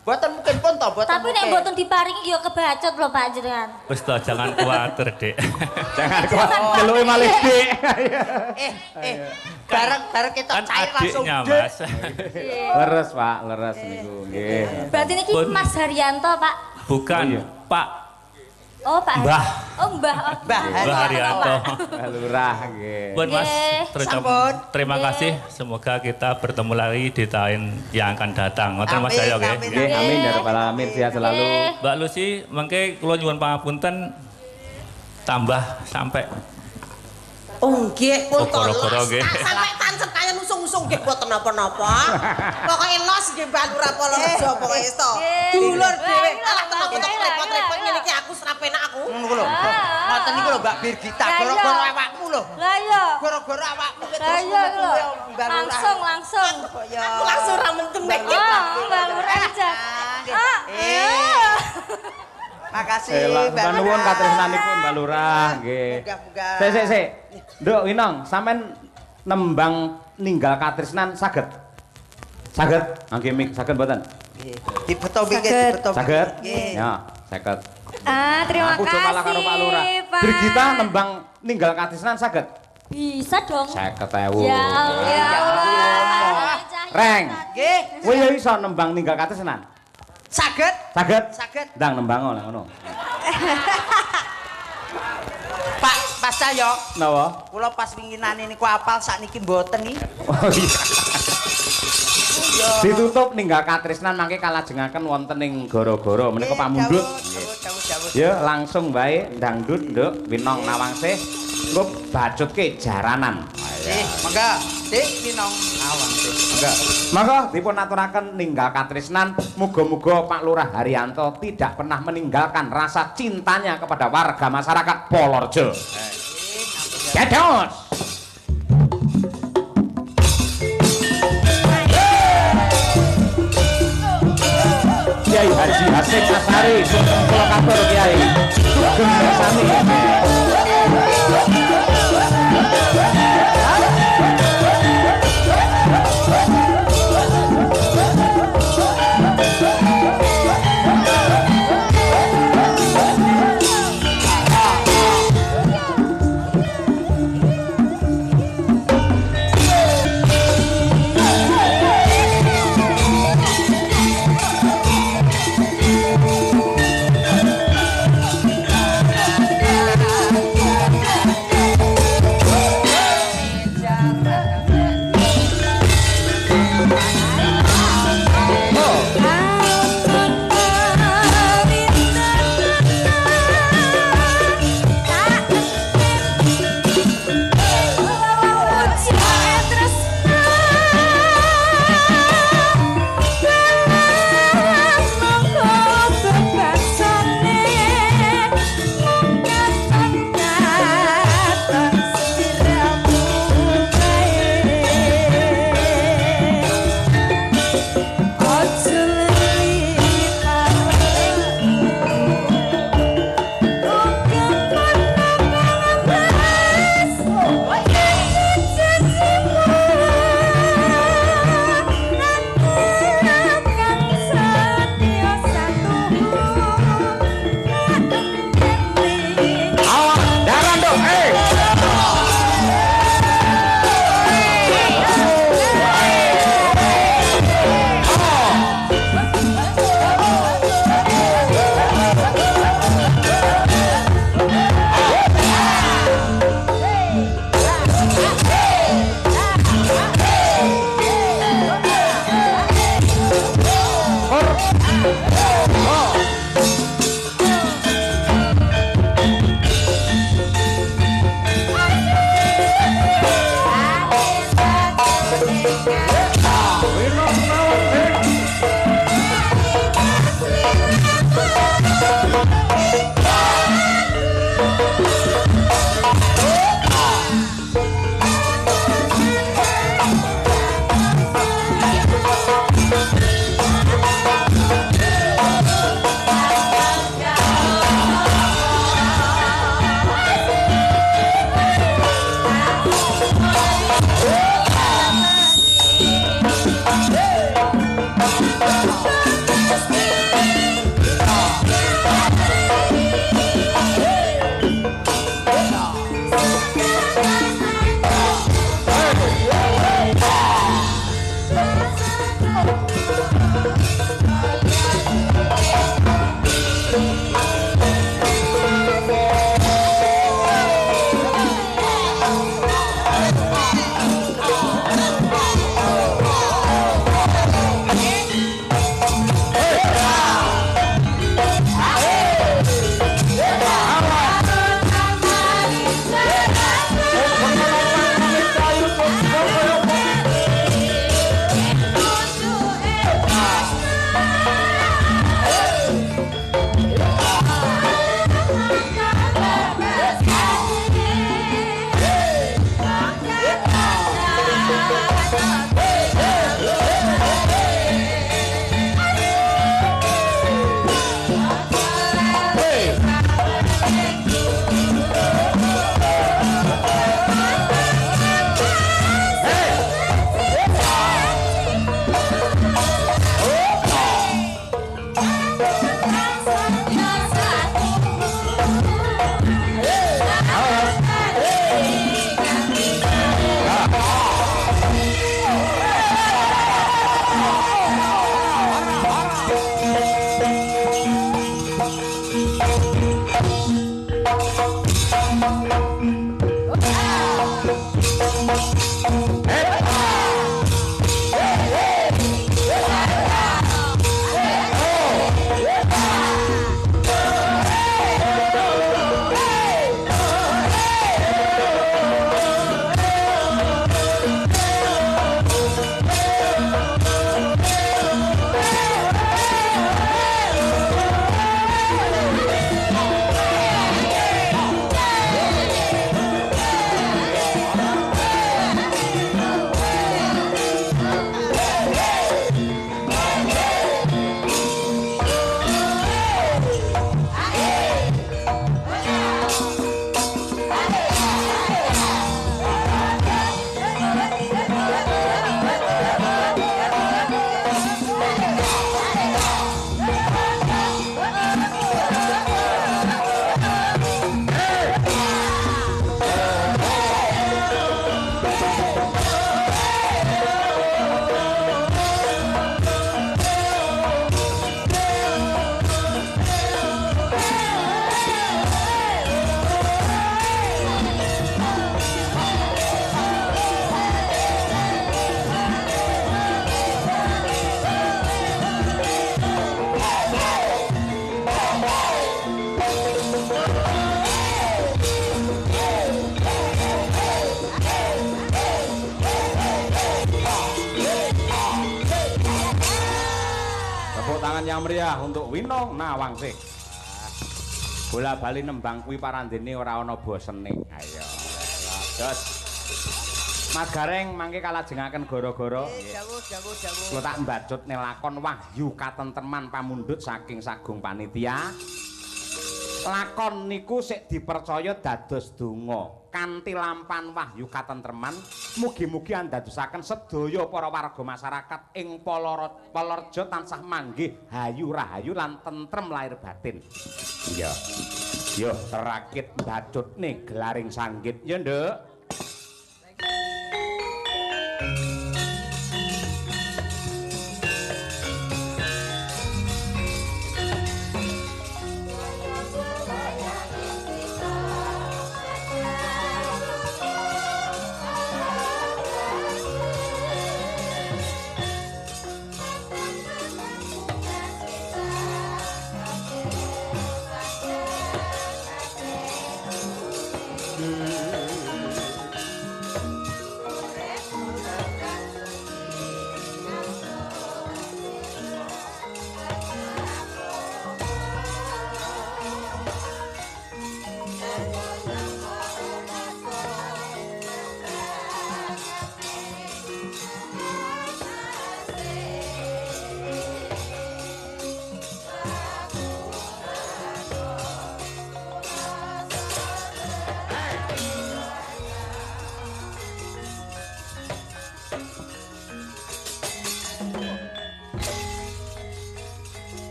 Mboten mungkin pun to, mboten. tapi nek mboten diparingi ya kebacut lho Pak jenengan. Wis to jangan kuwatir, Dik. Jangan kuat deluke malih, Dik. Bareng kita Kan cair langsung. adiknya, Dik. Mas. Leres, Pak, leres niku nggih. Berarti niki Pun- Mas Haryanto Pak. Bukan, Oh, iya. Pak Oh Pak. Mbah. Oh Mbah. Oh, Mbah Haryanto. Lurah nggih. Pun Mas, Nggih. Sampun. terima kasih. Semoga kita bertemu lagi di tahun yang akan datang. Ngoten Mas Amin, Cahyo nggih. amin. Nggih, amin ya rabbal alamin, sehat selalu. Nggih. Mbak Lucy, mengke kula nyuwun pangapunten tambah sampai Oh nggih, pun Oh, gara-gara los. nggih. Sampai tancep kaya nusung-nusung nggih boten napa-napa. Pokoke los nggih Mbak Lurah Polorejo pokoke to. Dulur dhewe. Alah ketemu repot-repot ngene iki aku serapenak aku. Ngono lho. Ngoten niku lho Mbak Birgita, Lah, iya. gara-gara awakmu lho. Lah iya. Gara-gara awakmu Lah terus iya metu lho. ya, Mbak Lurah. Langsung. Aku langsung ra mendem nek iki. Oh, Mbak Lurah aja. Ah, Makasih Mbak nuwun katresnanipun Mbak Lurah nggih. Muga-muga. Sik. Nduk Winong, sampean nembang ninggal katresnan saged? Saged? Nggih mik saged mboten? Dibeto mikir, Saged. dibeto. Saged? Nggih. Ya, saged. terima Aku kasih. coba lah karo Pak Lurah. Pak. Brigita nembang ninggal katresnan saged? Bisa dong. 50.000. Ya Allah. Reng. Nggih. Kowe ya iso nembang ninggal katresnan? Saged. Saged? Saged. Ndang nembang ngono. Pak Cahyo, Napa? kula pas winginane niku apal sakniki mboten iki. Oh iya. Ditutup ninggal katresnan mangke kalajengaken wonten ing gara-gara menika pamundhut. Jawus. Ya langsung bae dangdut Nduk Winong Nawangsih engko bacutke jaranan. Mangga, Dik Winong Nawangsih. Enggak. Monggo dipun aturaken ninggal katresnan, muga-muga Pak Lurah Haryanto tidak pernah meninggalkan rasa cintanya kepada warga masyarakat Polorejo. Dados. Kiai Haji Hasim Asari, Sugeng Kula Katur Kiai. Sugeng bersami. yang meriah untuk Winong Nawangsih. Bola bali nembang kuwi parandene ora ana bosene. Ayo. Dos. Mas Gareng mangke kalajengaken gara-gara nggih. Kula tak mbacut nelakon Wahyu Katentreman pamundhut saking Sagung Panitia. Lakon niku sik dipercaya dados donga kanthi lampan Wahyu Katentreman mugi-mugi andadosaken sedaya para warga masyarakat ing Palareja tansah manggih hayu rahayu lan tentrem lahir batin. Iya. Yo terakit mbacutne gelaring sanggit ya, Nduk.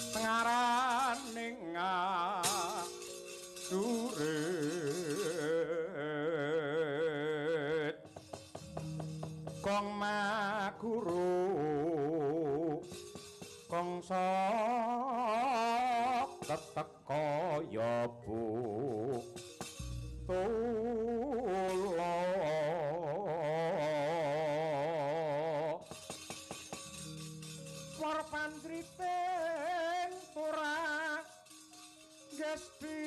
Tengaraning durit kong maguru kong sok teteka ya bu tulo war pandriten ora gesti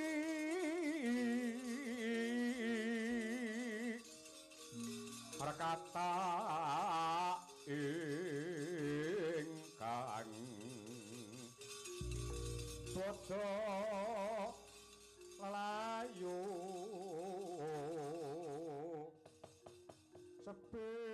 perkata ingkang bodho lelayu sepi